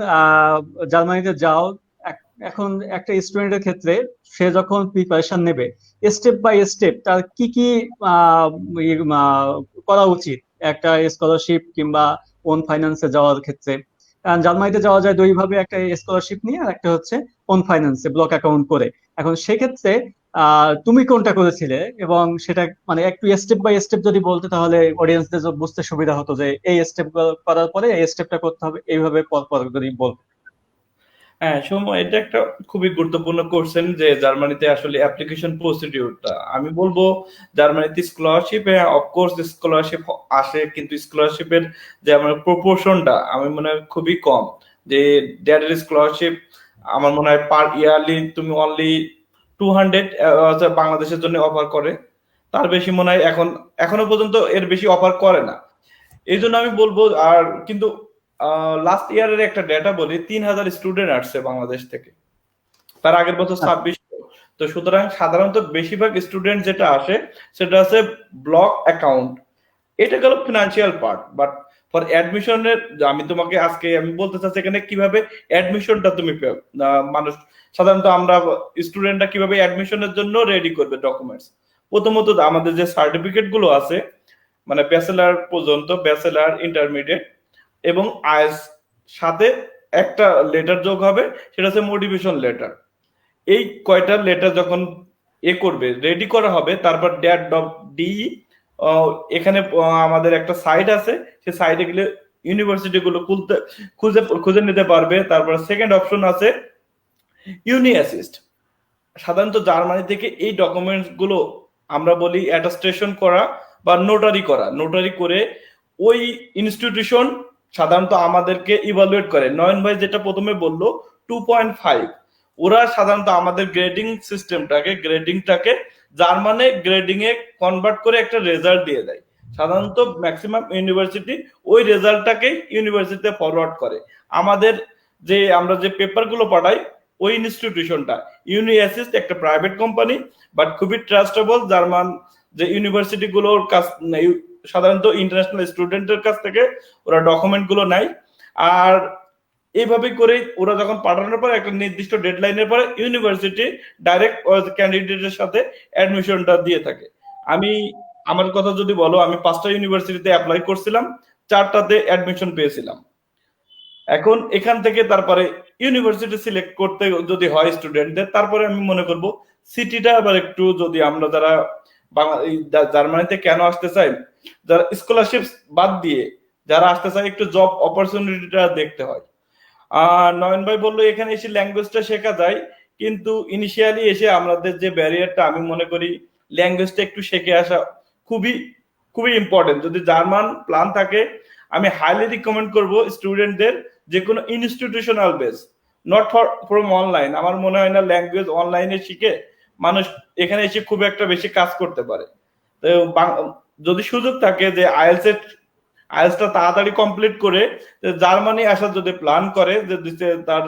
জার্মানিতে যাও, এখন একটা স্টুডেন্টের ক্ষেত্রে সে যখন প্রিপারেশন নেবে, স্টেপ বাই স্টেপ তার কি কি আহ, করা উচিত একটা স্কলারশিপ কিংবা ওন ফাইন্যান্সে যাওয়ার ক্ষেত্রে? কারণ জার্মানিতে যাওয়া যায় দুই ভাবে, একটা স্কলারশিপ নিয়ে আর একটা হচ্ছে ওন ফাইন্যান্সে ব্লক অ্যাকাউন্ট করে। এখন সেক্ষেত্রে তুমি কোনটা করেছিলে, এবং সেটা মানে একটু স্টেপ বাই স্টেপ যদি বলতে, তাহলে অডিয়েন্সদের বুঝতে সুবিধা হতো যে এই স্টেপ করার পরে এই স্টেপটা করতে হবে, এইভাবে পর পর যদি বলতে।
হ্যাঁ সৌম্য, এটা একটা খুবই গুরুত্বপূর্ণ কোশ্চেন যে জার্মানিতে আসলে অ্যাপ্লিকেশন প্রসিডিউরটা। আমি বলবো জার্মানিতে স্কলারশিপে অফকোর্স স্কলারশিপ আসে, কিন্তু স্কলারশিপের যে আমার প্রপোর্শনটা আমি মনে হয় খুবই কম। যে ড্যাডের স্কলারশিপ আমার মনে হয় পার ইয়ারলি তুমি অনলি 200 বাংলাদেশের জন্য অফার করে, তার বেশি মনে হয় এখনো পর্যন্ত এর বেশি অফার করে না। এই জন্য আমি বলবো। আর কিন্তু লাস্ট ইয়ারের একটা ডেটা বলি, 3000 স্টুডেন্ট আসছে বাংলাদেশ থেকে, তার আগের বছর 2600। তো সুতরাং সাধারণত বেশিরভাগ স্টুডেন্ট যেটা আসে সেটা আছে ব্লক অ্যাকাউন্ট। এটা গেল ফিনান্সিয়াল পার্ট, বাট ফর অ্যাডমিশনের আমি তোমাকে আজকে আমি বলতে চাচ্ছি এখানে কিভাবে অ্যাডমিশনটা তুমি মানুষ সাধারণত আমরা স্টুডেন্টরা কিভাবে অ্যাডমিশনের জন্য রেডি করবে ডকুমেন্টস। প্রথমত আমাদের যে সার্টিফিকেট গুলো আছে, মানে ব্যাচেলার পর্যন্ত, ব্যাচেলার, ইন্টারমিডিয়েট এবং আইএস, সাথে একটা লেটার যোগ হবে, সেটা হচ্ছে মোটিভেশন লেটার। এই কয়টা লেটার যখন করবে, রেডি করা হবে, তারপর ডি এখানে আমাদের একটা সাইট আছে, সেই সাইটে গেলে ইউনিভার্সিটি গুলো খুঁজে নিতে পারবে। তারপর সেকেন্ড অপশন আছে ইউনি অ্যাসিস্ট। সাধারণত জার্মানি থেকে এই ডকুমেন্টস গুলো আমরা বলি অ্যাটাস্টেশন করা বা নোটারি করে ওই ইনস্টিটিউশন সাধারণত আমাদেরকে ইভালুয়েট করে। নয়ন ভাই যেটা প্রথমে বললো 2.5, ওরা সাধারণত আমাদের গ্রেডিংটাকে জার্মানে গ্রেডিং এ কনভার্ট করে একটা রেজাল্ট দিয়ে দেয়। সাধারণত ম্যাক্সিমাম ইউনিভার্সিটি ওই রেজাল্টটাকে ইউনিভার্সিটিতে ফরওয়ার্ড করে। আমাদের আমরা যে পেপার গুলো পাঠাই, ওই ইনস্টিটিউশনটা ইউনি অ্যাসিস্ট একটা প্রাইভেট কোম্পানি, বাট খুবই ট্রাস্টেবল। জার্মান যে ইউনিভার্সিটি গুলোর কাছ, সাধারণত ইন্টারন্যাশনাল স্টুডেন্টের কাছ থেকে ওরা ডকুমেন্ট গুলো নেয়। আর এইভাবে করে ওরা যখন পাঠানোর পর একটা নির্দিষ্ট ডেডলাইনের পরে ইউনিভার্সিটি ডাইরেক্ট ক্যান্ডিডেটের সাথে অ্যাডমিশনটা দিয়ে থাকে। আমার কথা যদি বলো, আমি 5টা ইউনিভার্সিটিতে অ্যাপ্লাই করছিলাম, 4টাতে অ্যাডমিশন পেয়েছিলাম। এখন এখান থেকে তারপরে ইউনিভার্সিটি সিলেক্ট করতে যদি হয় স্টুডেন্টদের, তারপরে আমি মনে করব সিটিটা আবার একটু, যদি আমরা যারা জার্মানিতে কেন আসতে চাই, যারা স্কলারশিপ বাদ দিয়ে যারা আসতে চায়, একটু জব অপরচুনিটিটা দেখতে হয়। নয়ন ভাই বললো এখানে এসে ল্যাঙ্গুয়েজটা শেখা যায়, কিন্তু ইনিশিয়ালি এসে আমাদের যে ব্যারিয়ারটা, আমি মনে করি ল্যাঙ্গুয়েজটা একটু শিখে আসা খুবই খুবই ইম্পর্টেন্ট। যদি জার্মান প্ল্যান থাকে, আমি হাইলি রিকমেন্ড করব স্টুডেন্টদের যে কোনো institutional base, not from online. আমার মনে হয় না ল্যাঙ্গুয়েজ অনলাইনে শিখে মানুষ এখানে এসে খুব একটা বেশি কাজ করতে পারে। তো যদি সুযোগ থাকে যে আইএলটিএসটা তাড়াতাড়ি কমপ্লিট করে জার্মানি আসার যদি প্ল্যান করে, যদি তার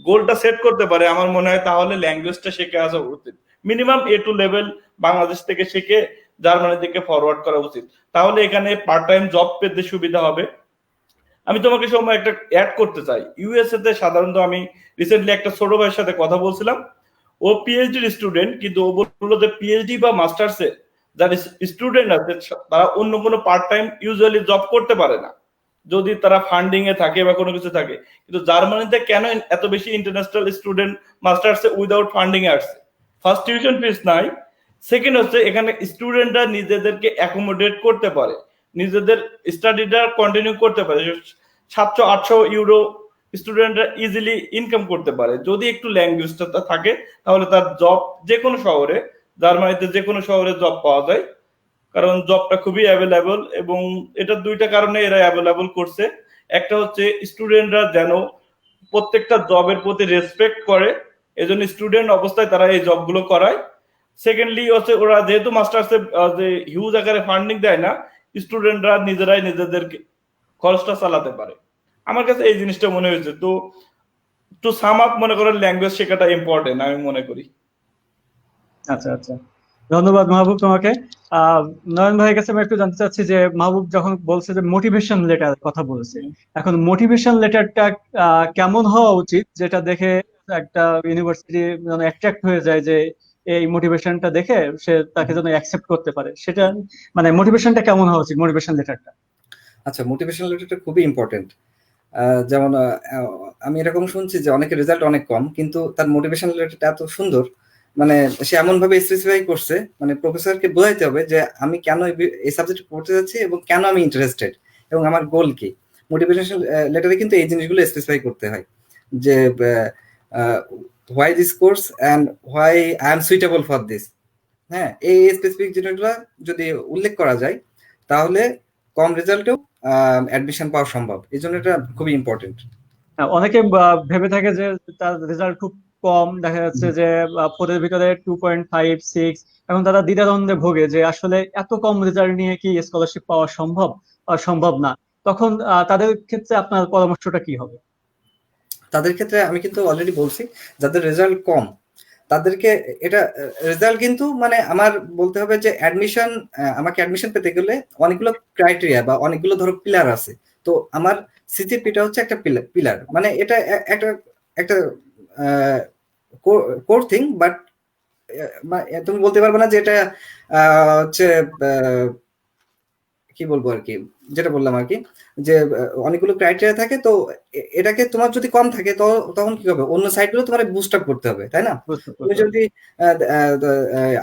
গোলটা সেট করতে পারে, আমার মনে হয় তাহলে ল্যাঙ্গুয়েজটা শিখে আসা উচিত। মিনিমাম A2 লেভেল বাংলাদেশ থেকে শিখে জার্মানির দিকে ফরওয়ার্ড করা উচিত, তাহলে এখানে পার্ট টাইম জব পেতে সুবিধা হবে। আমি তোমাকে সময় একটা অ্যাড করতে চাই, ইউএসএ তে সাধারণত আমি রিসেন্টলি একটা ছোট ভাইয়ের সাথে কথা বলছিলাম, ও পিএইচডি স্টুডেন্ট, কিন্তু ও বললো যে পিএইচডি বা মাস্টার্স এ যারা স্টুডেন্ট আছে তারা অন্য কোনো পার্ট টাইম ইউজুয়ালি জব করতে পারে না যদি তারা ফান্ডিং এ থাকে বা কোনো কিছু থাকে। কিন্তু জার্মানিতে কেন এত বেশি ইন্টারন্যাশনাল স্টুডেন্ট মাস্টার্স এ উইদাউট ফান্ডিং এ আসছে? ফার্স্ট টিউশন ফিস নাই, সেকেন্ড হচ্ছে এখানে স্টুডেন্টরা নিজেদেরকে অ্যাকোমোডেট করতে পারে, নিজেদের স্টাডিটা কন্টিনিউ করতে পারে। 700-800 ইউরো স্টুডেন্টরা ইজিলি ইনকাম করতে পারে যদি একটু ল্যাঙ্গুয়েজটা থাকে, তাহলে তার জব যে কোনো শহরে, জার্মানিতে যে কোনো শহরে জব পাওয়া যায়, কারণ জবটা খুবই অ্যাভেলেবল। এবং এটা দুইটা কারণে এরা অ্যাভেলেবল করছে, একটা হচ্ছে স্টুডেন্টরা যেন প্রত্যেকটা জবের প্রতি রেসপেক্ট করে, এজন্য স্টুডেন্ট অবস্থায় তারা এই জবগুলো করায়। সেকেন্ডলি হচ্ছে ওরা যেহেতু মাস্টার্সে যে হিউজ আকারে ফান্ডিং দেয় না, স্টুডেন্টরা নিজেরাই নিজেদের খরচটা চালাতে পারে। আমার কাছে এই জিনিসটা মনে হয়েছে। তো টু সাম আপ, মনে করেন ল্যাঙ্গুয়েজ শেখাটা ইম্পর্টেন্ট আমি মনে করি।
আচ্ছা আচ্ছা, ধন্যবাদ মাহবুব তোমাকে। নয়ন ভাইয়ের কাছে আমি একটু জানতে চাচ্ছি যে মাহবুব যখন বলছে যে মোটিভেশন লেটার কথা বলেছে, এখন মোটিভেশন লেটারটা কেমন হওয়া উচিত যেটা দেখে একটা ইউনিভার্সিটি যেন অ্যাট্রাক্ট হয়ে যায়, যে এই মোটিভেশনটা দেখে সে তাকে যেন অ্যাকসেপ্ট করতে পারে, সেটা মানে মোটিভেশনটা কেমন হওয়া উচিত, মোটিভেশন লেটারটা?
আচ্ছা, মোটিভেশনাল লেটারটা খুবই ইম্পর্টেন্ট। যেমন আমি এরকম শুনছি যে অনেকের রেজাল্ট অনেক কম, কিন্তু তার মোটিভেশনাল লেটারটা এত সুন্দর, মানে সে এমন ভাবে স্পেসিফাই করছে, মানে প্রফেসরকে বোঝাইতে হবে যে আমি কেন এই সাবজেক্ট পড়তে যাচ্ছি এবং কেন আমি ইন্টারেস্টেড এবং আমার গোল কি। মোটিভেশনাল লেটারে কিন্তু এই জিনিসগুলো স্পেসিফাই করতে হয় যে why this course and why I am suitable for this. হ্যাঁ, এই স্পেসিফিক জিনিসগুলো যদি উল্লেখ করা যায় তাহলে কম রেজাল্টেও অ্যাডমিশন পাওয়া সম্ভব। এই জন্য এটা খুবই ইম্পর্টেন্ট।
অনেকে ভেবে থাকে যে তার রেজাল্ট খুব কম, দেখা যাচ্ছে যে পদের ভিতরে 2.5-6, এখন তারা দ্বিধাদ্বন্দ্বে ভোগে যে আসলে এত কম রেজাল্ট নিয়ে কি স্কলারশিপ পাওয়া সম্ভব, সম্ভব না। তখন তাদের ক্ষেত্রে আপনার পরামর্শটা কি হবে?
তাদের ক্ষেত্রে আমি কিন্তু অলরেডি বলছি, যাদের রেজাল্ট কম তাদেরকে এটা রেজাল্ট কিন্তু মানে আমার বলতে হবে যে অ্যাডমিশন, আমাকে অ্যাডমিশন পেতে গেলে অনেকগুলো ক্রাইটেরিয়া বা অনেকগুলো ধরো পিলার আছে। তো আমার সিজিপিটা হচ্ছে একটা পিলার, মানে এটা একটা একটা কোর থিং, বাট তুমি বলতে পারবে না যে এটা হচ্ছে কি বলবো আর কি, যেটা বললাম আর কি, যে অনেকগুলো ক্রাইটেরিয়া থাকে। তো এটাকে তোমার যদি কম থাকে তখন কি হবে, অন্য সাইডগুলো তোমার বুস্ট আপ করতে হবে, তাই না? তুমি যদি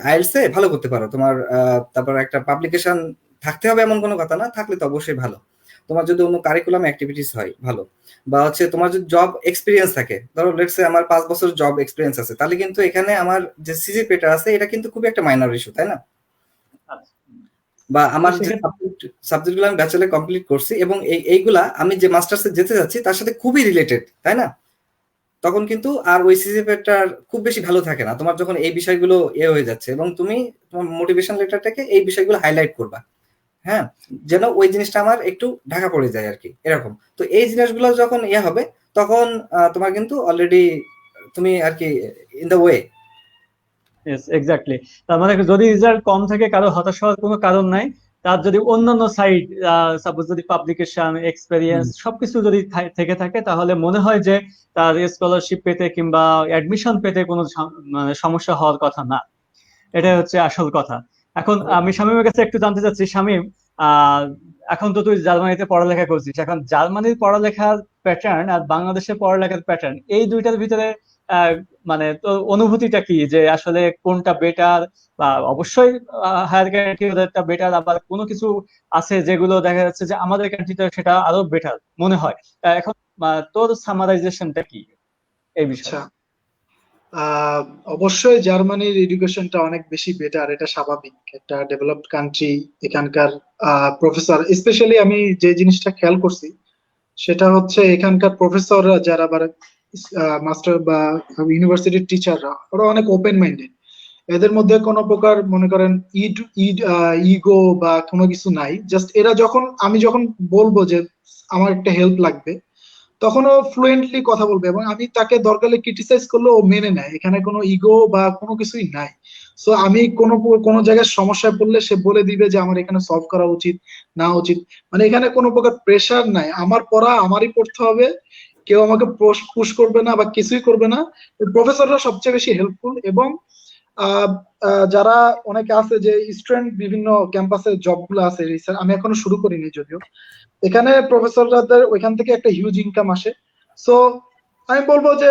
আইএলটিএস এ ভালো করতে পারো, তোমার তারপর একটা পাবলিকেশন থাকতে হবে এমন কোনো কথা না, থাকলে তো অবশ্যই ভালো। তোমার যদি অন্য কারিকুলাম অ্যাক্টিভিটিস হয় ভালো, বা হচ্ছে তোমার যদি জব এক্সপিরিয়েন্স থাকে, ধরো লেটস সে আমার 5 বছর জব এক্সপিরিয়েন্স আছে, তাহলে কিন্তু এখানে আমার যে সিজিপিটা আছে এটা কিন্তু খুবই একটা মাইনর ইস্যু, তাই না? বা আমার যে সাবজেক্টগুলো আমি ব্যাচেলর কমপ্লিট করছি এবং এইগুলা আমি যে মাস্টার্সে যেতে যাচ্ছি তার সাথে খুবই রিলেটেড, তাই না? তখন কিন্তু আর ওই সিজিপিএটার খুব বেশি ভালো থাকে না তোমার যখন এই বিষয়গুলো হয়ে যাচ্ছে, এবং তুমি তোমার মোটিভেশন লেটারটাকে এই বিষয়গুলো হাইলাইট করবা, হ্যাঁ, যেন ওই জিনিসটা আমার একটু ঢাকা পড়ে যায় আর কি, এরকম। তো এই জিনিসগুলো যখন হবে তখন তোমার কিন্তু অলরেডি তুমি আর কি ইন দ্য ওয়ে।
এক্স্যাক্টলি। তার মানে যদি রেজাল্ট কম থাকে কারো হতাশ হওয়ার কোনো কারণ নাই, তার যদি অন্যান্য সাইড, সাপোজ যদি পাবলিকেশন, এক্সপেরিয়েন্স সবকিছু যদি থেকে থাকে, তাহলে মনে হয় যে তার স্কলারশিপ পেতে কিংবা অ্যাডমিশন পেতে কোনো মানে সমস্যা হওয়ার কথা না। এটাই হচ্ছে আসল কথা। এখন আমি শামীমের কাছে একটু জানতে চাচ্ছি, শামীম, এখন তো তুই জার্মানিতে পড়ালেখা করছিস, এখন জার্মানির পড়ালেখার প্যাটার্ন আর বাংলাদেশের পড়ালেখার প্যাটার্ন, এই দুইটার ভিতরে মানে তোর অনুভূতিটা কি, যে আসলে কোনটা বেটার? বা অবশ্যই হায়ার ক্যান্ডিডেটটা বেটার, আবার কোনো কিছু আছে যেগুলো দেখা যাচ্ছে যে আমাদের কান্ট্রিতে সেটা আরো বেটার মনে হয়। এখন তোর সামারাইজেশনটা কি এই বিষয়ে?
অবশ্যই জার্মানির এডুকেশনটা অনেক বেশি বেটার, এটা স্বাভাবিক, একটা ডেভেলপড কান্ট্রি। এখানকার প্রফেসর, স্পেশালি আমি যে জিনিসটা খেয়াল করছি সেটা হচ্ছে এখানকার প্রফেসররা যারা মাস্টার বা ইউনিভার্সিটির টিচাররা, ওরা অনেক ওপেন মাইন্ডেড। এদের মধ্যে কোনো প্রকার মনে করেন ইগো বা কোনো কিছু নাই। জাস্ট এরা আমি যখন বলবো যে আমার একটা হেল্প লাগবে, তখন ও ফ্লুয়েন্টলি কথা বলবে, এবং আমি তাকে দরকারে ক্রিটিসাইজ করলে ও মেনে নেয়, এখানে কোনো ইগো বা কোনো কিছুই নাই। সো আমি কোনো জায়গায় সমস্যায় পড়লে সে বলে দিবে যে আমার এখানে সলভ করা উচিত না উচিত, মানে এখানে কোনো প্রকার প্রেশার নাই, আমার পড়া আমারই পড়তে হবে, কেউ আমাকে পুশ করবে না বা কিছুই করবে না। প্রফেসররা সবচেয়ে বেশি হেল্পফুল, এবং আহ, যারা অনেকে আছে যে স্টুডেন্ট বিভিন্ন ক্যাম্পাসে জব গুলো আছে, রিসার্চ আমি এখনো শুরু করিনি যদিও, এখানে প্রফেসরদের ওইখান থেকে একটা হিউজ ইনকাম আসে। সো আমি বলবো যে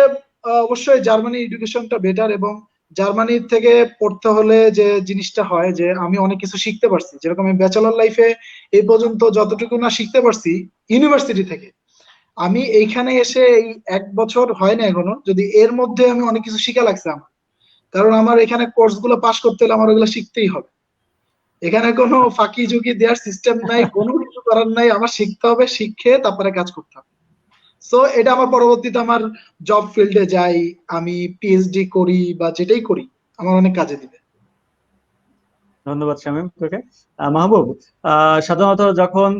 অবশ্যই জার্মানি এডুকেশনটা বেটার, এবং জার্মানির থেকে পড়তে হলে যে জিনিসটা হয় যে আমি অনেক কিছু শিখতে পারছি, যেরকম আমি ব্যাচেলর লাইফে এই পর্যন্ত যতটুকু না শিখতে পারছি ইউনিভার্সিটি থেকে, আমি এইখানে এসে এই 1 বছর হয় না এখনো, যদি এর মধ্যে আমি অনেক কিছু শিখা লাগছে আমার, কারণ আমার এখানে কোর্স গুলো পাশ করতে হলে আমার ওগুলো শিখতেই হবে। এখানে কোনো ফাঁকি ঝুঁকি দেওয়ার সিস্টেম নাই, কোনো কিছু করার নাই, আমার শিখতে হবে, শিখে তারপরে কাজ করতে হবে। সো এটা আমার পরবর্তীতে আমার জব ফিল্ডে যাই, আমি পিএইচডি করি বা যেটাই করি, আমার অনেক কাজে দিবে।
ধন্যবাদ শামীম তোকে। মাহবুব, সাধারণত যখন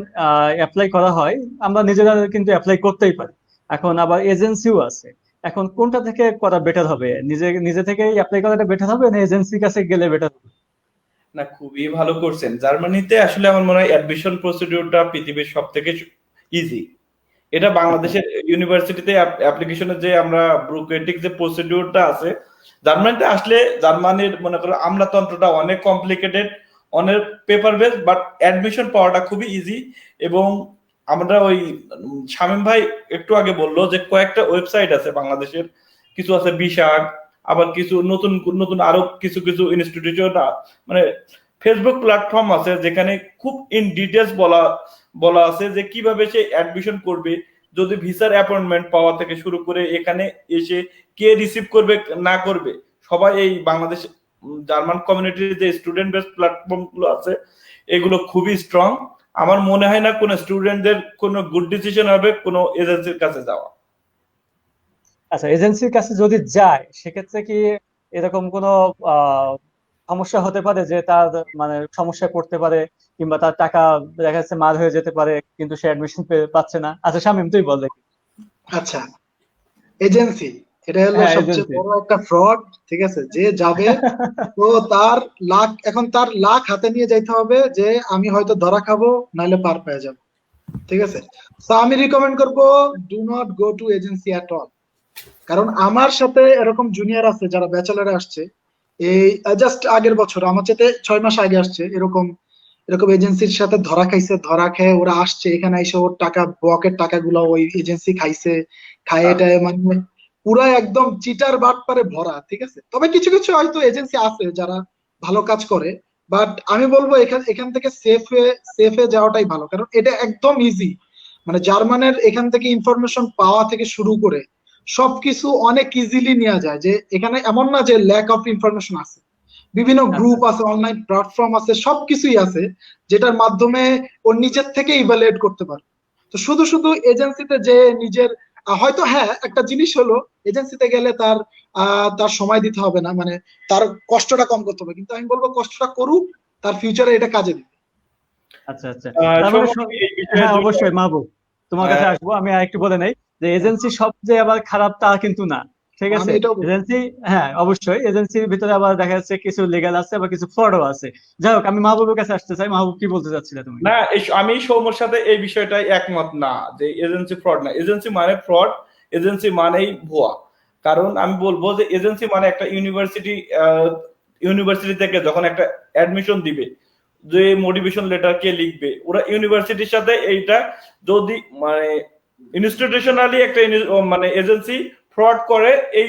অ্যাপ্লাই করা হয় আমরা নিজেরা কিন্তু অ্যাপ্লাই করতেই পারি, এখন আবার এজেন্সিও আছে। এখন কোনটা থেকে করা বেটার হবে? নিজে নিজে থেকে অ্যাপ্লাই করাটা বেটার হবে না এজেন্সির কাছে গেলে বেটার হবে?
না, খুবই ভালো করছেন। জার্মানিতে আসলে আমার মনে হয় অ্যাডমিশন প্রসিডিউরটা পৃথিবীর সব থেকে ইজি। এটা বাংলাদেশের ইউনিভার্সিটিতে অ্যাপ্লিকেশনের যে আমরা ব্যুরোক্রেটিক যে প্রসিডিউরটা আছে, জার্মানিতে আসলে জার্মানির মনে করো আমলাতন্ত্রটা অনেক কমপ্লিকেটেড, অনেক পেপার বেস, বাট অ্যাডমিশন পাওয়াটা খুবই ইজি। এবং আমরা ওই শামীম ভাই একটু আগে বললো যে কয়েকটা ওয়েবসাইট আছে বাংলাদেশের, কিছু আছে বিশাগ, আবার কিছু নতুন নতুন আরো কিছু কিছু ইনস্টিটিউট, মানে ফেসবুক প্ল্যাটফর্ম আছে যেখানে খুব ইন ডিটেলস বলা বলা আছে যে কিভাবে সে অ্যাডমিশন করবে, যদি ভিসার অ্যাপয়েন্টমেন্ট পাওয়া থেকে শুরু করে এখানে এসে কে রিসিভ করবে না করবে, সবাই এই বাংলাদেশ জার্মান কমিউনিটির যে স্টুডেন্ট বেস প্ল্যাটফর্ম গুলো আছে এগুলো খুবই স্ট্রং। আমার মনে হয় না কোনো স্টুডেন্টদের কোনো গুড ডিসিশন হবে কোনো এজেন্সির কাছে যাওয়া।
আচ্ছা, এজেন্সির কাছে যদি যায় সেক্ষেত্রে কি এরকম কোনো সমস্যা হতে পারে যে তার মানে সমস্যায় পড়তে পারে, কিংবা তার টাকা দেখা যাচ্ছে মার হয়ে যেতে পারে কিন্তু সে অ্যাডমিশন পাচ্ছে না? আচ্ছা শামীম, তুই বল দেখি।
আচ্ছা, এজেন্সি এটা হলো
হ্যাঁ,
সবচেয়ে
এজেন্সি।
বড় একটা ফ্রড, ঠিক আছে? যে যাবে তো তার তার লাখ হাতে নিয়ে যাইতে হবে যে আমি হয়তো ধরা খাবো, নাহলে পার পেয়ে যাবো, ঠিক আছে? তো আমি রিকমেন্ড করবো do not go to agency at all. কারণ আমার সাথে এরকম জুনিয়র আছে যারা ব্যাচেলারে আসছে, এই জাস্ট আগের বছর, আমার সাথে 6 মাস আগে আসছে, এরকম এরকম এজেন্সির সাথে ধরা খাইছে, ধরা খেয়ে ওরা আসছে এখানে এসে ওর টাকা বকের টাকাগুলো ওই এজেন্সি খাইছে, খায় এটা মানে পুরা একদম চিটার বাটপারে ভরা, ঠিক আছে? তবে কিছু কিছু হয়তো এজেন্সি আছে যারা ভালো কাজ করে, বাট আমি বলবো এখান এখান থেকে সেফে যাওয়াটাই ভালো, কারণ এটা একদম ইজি। মানে জার্মানের এখান থেকে ইনফরমেশন পাওয়া থেকে শুরু করে সবকিছু অনেক ইজিলি নেওয়া যায়, যে এখানে এমন না যে ল্যাক অফ ইনফরমেশন আছে, বিভিন্ন গ্রুপ
আচ্ছা,
আছে, অনলাইন প্ল্যাটফর্ম আছে, সবকিছুই আছে যেটার মাধ্যমে ও নিজের থেকে ইভালুয়েট করতে পারে। তো শুধু শুধু এজেন্সিতে যে নিজের হয়তো হ্যাঁ একটা জিনিস হলো, এজেন্সিতে গেলে তার সময় দিতে হবে না, মানে তার কষ্টটা কম করতে হবে, কিন্তু আমি বলবো কষ্টটা করুক, তার ফিউচারে এটা কাজে দিবে।
আচ্ছা, আচ্ছা। তার মানে
সৌম্য, এই বিষয়ে
হ্যাঁ,
দুটো
অবশ্যই মাহবুব, তোমার কাছে আসবো। আমি আরেকটু বলে নেই যে এজেন্সি সব যে আবার খারাপ তা কিন্তু না, ঠিক
আমি
আছে?
এটাও বলবো।
এজেন্সি, হ্যাঁ অবশ্যই এজেন্সির ভিতরে আবার দেখা যাচ্ছে কিছু লিগ্যাল আছে, আবার কিছু ফ্রডও আছে। যাই হোক, আমি মাহবুবের কাছে আসতে চাই। মাহবুব, কি বলতে চাচ্ছিলে তুমি?
না, আমি সৌম্যর সাথে এই বিষয়টাই একমত না যে এজেন্সি ফ্রড না। এজেন্সি মানে ফ্রড, এজেন্সি মানেই ভুয়া। কারণ আমি বলবো যে এজেন্সি মানে একটা ইউনিভার্সিটি থেকে যখন একটা অ্যাডমিশন দিবে, যে মোটিভেশন লেটার কে লিখবে, ওরা ইউনিভার্সিটির সাথে এইটা যদি মানে ইনস্টিটিউশনালি একটা মানে এজেন্সি ফ্রড করে, এই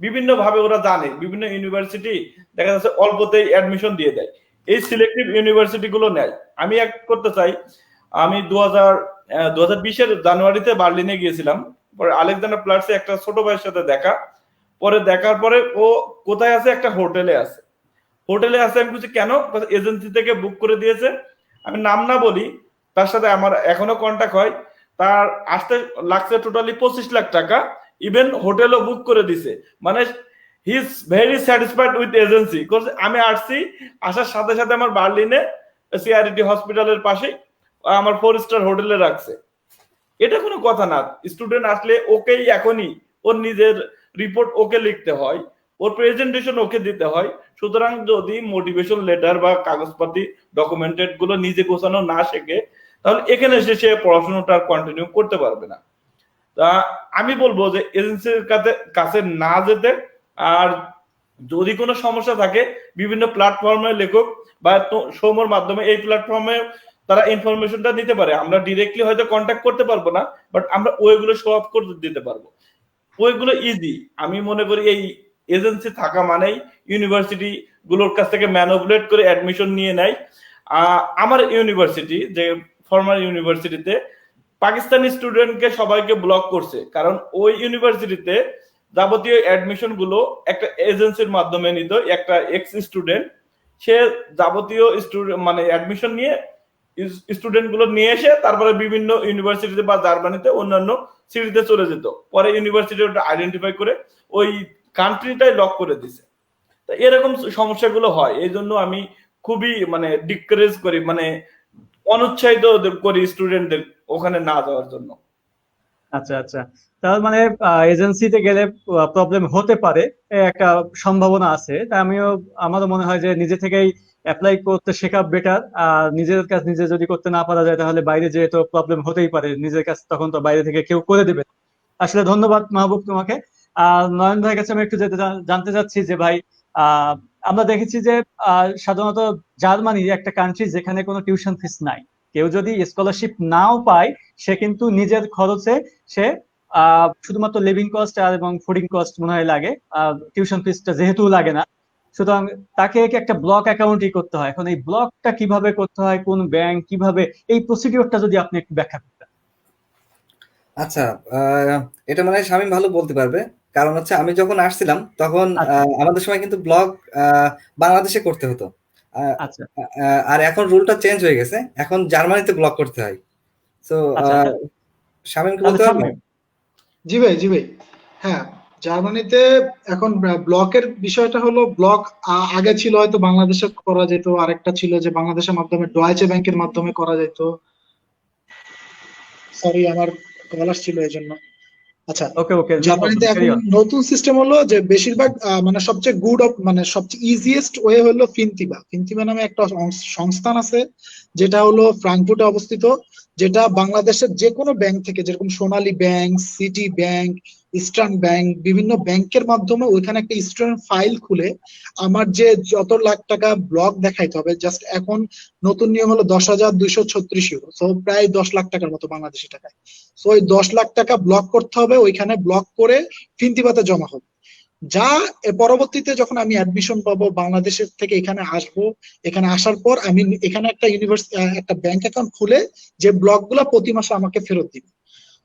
বিভিন্ন ভাবে ওরা জানে, বিভিন্ন ইউনিভার্সিটি দেখা যাচ্ছে অল্পতেই অ্যাডমিশন দিয়ে দেয়, এই সিলেক্টিভ ইউনিভার্সিটি গুলো নেয়। আমি এক করতে চাই, আমি 2020-এর জানুয়ারিতে বার্লিনে গিয়েছিলাম, পরে আলেকজান্ডার প্লাটসে একটা ছোট ভাইয়ের সাথে দেখা, পরে দেখার পরে ও কোথায় আছে, একটা হোটেলে আছে। আমি বলছি কেন, এজেন্সি থেকে বুক করে দিয়েছে। আমি নাম না বলি, তার সাথে আমার এখনো কন্ট্যাক্ট হয়, তার আসতে লাগছে টোটালি 25 লাখ টাকা, ইভেন হোটেলও বুক করে দিছে। মানে he is very satisfied with agency. আমি আসছি, আসার সাথে সাথে আমার বার্লিনে সিআরটি হসপিটালের পাশে আমার 4 স্টার হোটেলে রাখছে। এটা কোনো কথা না। স্টুডেন্ট আসলে ওকেই এখনই ওর নিজের রিপোর্ট ওকে লিখতে হয়, ওর প্রেজেন্টেশন ওকে দিতে হয়। সুতরাং যদি মোটিভেশন লেটার বা কাগজপাতি ডকুমেন্টেড গুলো নিজে গোছানো না শেখে, তাহলে এখানে এসে সে পড়াশোনাটা কন্টিনিউ করতে পারবে না। তা আমি বলবো যে এজেন্সির কাছে না যেতে, আর যদি কোনো সমস্যা থাকে বিভিন্ন প্ল্যাটফর্মে লেখক বা সৌমর মাধ্যমে এই প্ল্যাটফর্মে তারা ইনফরমেশনটা নিতে পারে। আমরা ডিরেক্টলি হয়তো কন্ট্যাক্ট করতে পারবো না, বাট আমরা ওইগুলো শো আপ করে দিতে পারবো। ওইগুলো ইজি। আমি মনে করি এই এজেন্সি থাকা মানেই ইউনিভার্সিটি গুলোর কাছ থেকে ম্যানুপুলেট করে অ্যাডমিশন নিয়ে নেয়। আমার ইউনিভার্সিটি, যে ফর্মাল ইউনিভার্সিটিতে, পাকিস্তানি স্টুডেন্টকে সবাইকে ব্লক করছে, কারণ ওই ইউনিভার্সিটিতে যাবতীয় অ্যাডমিশন গুলো একটা এজেন্সির মাধ্যমে নিত। একটা এক্স স্টুডেন্ট, সে যাবতীয় স্টুডেন্ট মানে অ্যাডমিশন নিয়ে স্টুডেন্ট গুলো নিয়ে এসে তারপরে বিভিন্ন ইউনিভার্সিটিতে বা জার্মানিতে অন্যান্য সিটিতে চলে যেত। পরে ইউনিভার্সিটি ওটা আইডেন্টিফাই করে ওই কান্ট্রিটাই লক করে দিছে। তো এরকম সমস্যাগুলো হয়। এই জন্য আমি খুবই মানে ডিসকারেজ করি, মানে অনুৎসাহিত করি স্টুডেন্টদের ওখানে না যাওয়ার জন্য।
আচ্ছা আচ্ছা, তার মানে এজেন্সিতে গেলে প্রবলেম হতে পারে, একটা সম্ভাবনা আছে। তাই আমারও মনে হয় যে নিজে থেকেই অ্যাপ্লাই করতে শেখা বেটার। আর নিজের কাজ নিজে যদি করতে না পারা যায়, তাহলে বাইরে যেয়ে তো প্রবলেম হতেই পারে, নিজের কাজ তখন তো বাইরে থেকে কেউ করে দেবে। আসলে ধন্যবাদ মাহবুব তোমাকে। নয়ন ভাইয়ের কাছে আমি একটু জানতে চাচ্ছি যে ভাই, আহ আমরা দেখেছি যে সাধারণত জার্মানি একটা কান্ট্রি যেখানে কোনো টিউশন ফিস নাই। কেউ যদি স্কলারশিপ নাও পায়, সে কিন্তু নিজের খরচে সে শুধুমাত্র লিভিং কস্ট আর এবং ফুডিং কস্ট মনে হয় লাগে, টিউশন ফিসটা যেহেতু লাগে না। সুতরাং তাকে একটা ব্লক অ্যাকাউন্টই করতে হয়। এখন এই ব্লকটা কিভাবে করতে হয়, কোন ব্যাংক, কিভাবে, এই প্রসিডিওরটা যদি আপনি একটু ব্যাখ্যা করতেন।
আচ্ছা, এটা মানে শামীম ভালো বলতে পারবে। কারণ হচ্ছে আমি যখন আসছিলাম তখন
আচ্ছা
আমাদের সময় কিন্তু ব্লগ বাংলাদেশে করতে হতো।
আচ্ছা
আর এখন রুলটা চেঞ্জ হয়ে গেছে, এখন জার্মানিতে ব্লগ করতে হয়। তো
আচ্ছা,
শামীম কি
তাহলে
বলতে পারবে?
শামীম।
জি ভাই, জি ভাই। হ্যাঁ, জার্মানিতে এখন ব্লকের বিষয়টা হলো, ব্লক আগে ছিল হয়তো বাংলাদেশে করা যেত, আরেকটা ছিল যে বাংলাদেশের মাধ্যমে ডয়েচে ব্যাংকের মাধ্যমে করা যেত। সরি, আমার কল আসছিল এই জন্য। আচ্ছা,
ওকে ওকে, নো
জার্মানিতে
প্রবলেম,
এখন
ক্যারি অন।
নতুন সিস্টেম হলো যে বেশিরভাগ মানে সবচেয়ে মানে সবচেয়ে ইজিয়েস্ট ওয়ে হলো ফিনতিবা। ফিনতিবা নামে একটা সংস্থান আছে, যেটা হলো ফ্রাঙ্কফুর্টে অবস্থিত, যেটা বাংলাদেশের যে কোনো ব্যাংক থেকে, যেরকম Sonali bank, City Bank, Eastern Bank, বিভিন্ন ব্যাংকের মাধ্যমে ওইখানে একটা স্টুডেন্ট ফাইল খুলে আমার যে যত লাখ টাকা ব্লক দেখাইতে হবে, জাস্ট এখন নতুন নিয়ম হলো 10,236 ইউরো, তো প্রায় 10 লাখ টাকার মতো বাংলাদেশি টাকায়। তো ওই 10 লাখ টাকা ব্লক করতে হবে, ওইখানে ব্লক করে ফিনতিবাতে জমা হবে। যা পরবর্তীতে যখন আমি অ্যাডমিশন পাবো, বাংলাদেশের থেকে এখানে আসবো, এখানে আসার পর আমি এখানে একটা একটা ব্যাংক অ্যাকাউন্ট খুলে যে ব্লক গুলা প্রতি মাসে আমাকে ফেরত দিবে।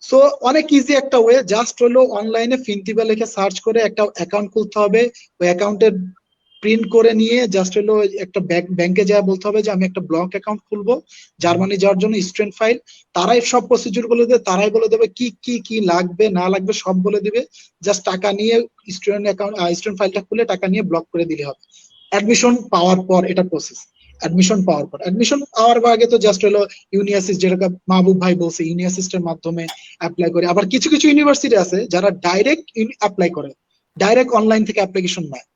সো অনেক ইজি একটা ওয়ে, জাস্ট হলো অনলাইনে ফিনতিবা লিখে সার্চ করে একটা অ্যাকাউন্ট খুলতে হবে। ওই অ্যাকাউন্টের প্রিন্ট করে নিয়ে জাস্ট হলো একটা ব্যাংকে যা বলতে হবে যে আমি একটা ব্লক অ্যাকাউন্ট খুলবো জার্মানি যাওয়ার জন্য, স্টুডেন্ট ফাইল। তারাই সব প্রসিডিউর বলে দেবে, তারাই বলে দেবে কি কি কি লাগবে না লাগবে, সব বলে দিবে। জাস্ট টাকা নিয়ে স্টুডেন্ট অ্যাকাউন্ট, স্টুডেন্ট ফাইলটা খুলে টাকা নিয়ে ব্লক করে দিলে হবে। অ্যাডমিশন পাওয়ার পর এটা প্রসেস। অ্যাডমিশন পাওয়ার আগে তো জাস্ট হলো ইউনিয়াসিস, যেরকম মাহবুব ভাই বলছে, ইউনিয়াসিস্টের মাধ্যমে অ্যাপ্লাই করে। আবার কিছু কিছু ইউনিভার্সিটি আছে যারা ডাইরেক্ট অ্যাপ্লাই করে, ডাইরেক্ট অনলাইন থেকে অ্যাপ্লিকেশন নেয়।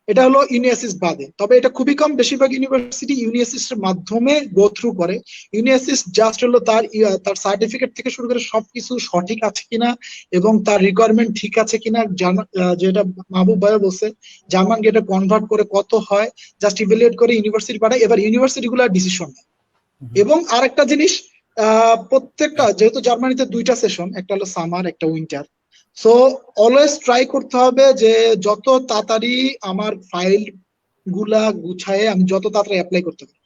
এটা হলো ইউনিয়াসিস বাদে, তবে এটা খুবই কম। বেশিরভাগ ইউনিভার্সিটি ইউনিয়াসিসের মাধ্যমে গো থ্রু করে। ইউনিয়াসিস জাস্ট হলো তার সার্টিফিকেট থেকে শুরু করে সবকিছু সঠিক আছে কিনা এবং তার রিকোয়ারমেন্ট ঠিক আছে কিনা, যেটা মাহবুব ভাই বলছে, জার্মান গেটে কনভার্ট করে কত হয়, জাস্ট ইভ্যালুয়েট করে ইউনিভার্সিটি পাঠায়। এবার ইউনিভার্সিটি গুলো ডিসিশন নেয়। এবং আরেকটা জিনিস, প্রত্যেকটা, যেহেতু জার্মানিতে 2টা সেশন, একটা হলো সামার, একটা উইন্টার, সো অলওয়েজ ট্রাই করতে হবে যে যত তাড়াতাড়ি আমার ফাইল গুলা গুছায়ে আমি যত তাড়াতাড়ি অ্যাপ্লাই করতে পারি।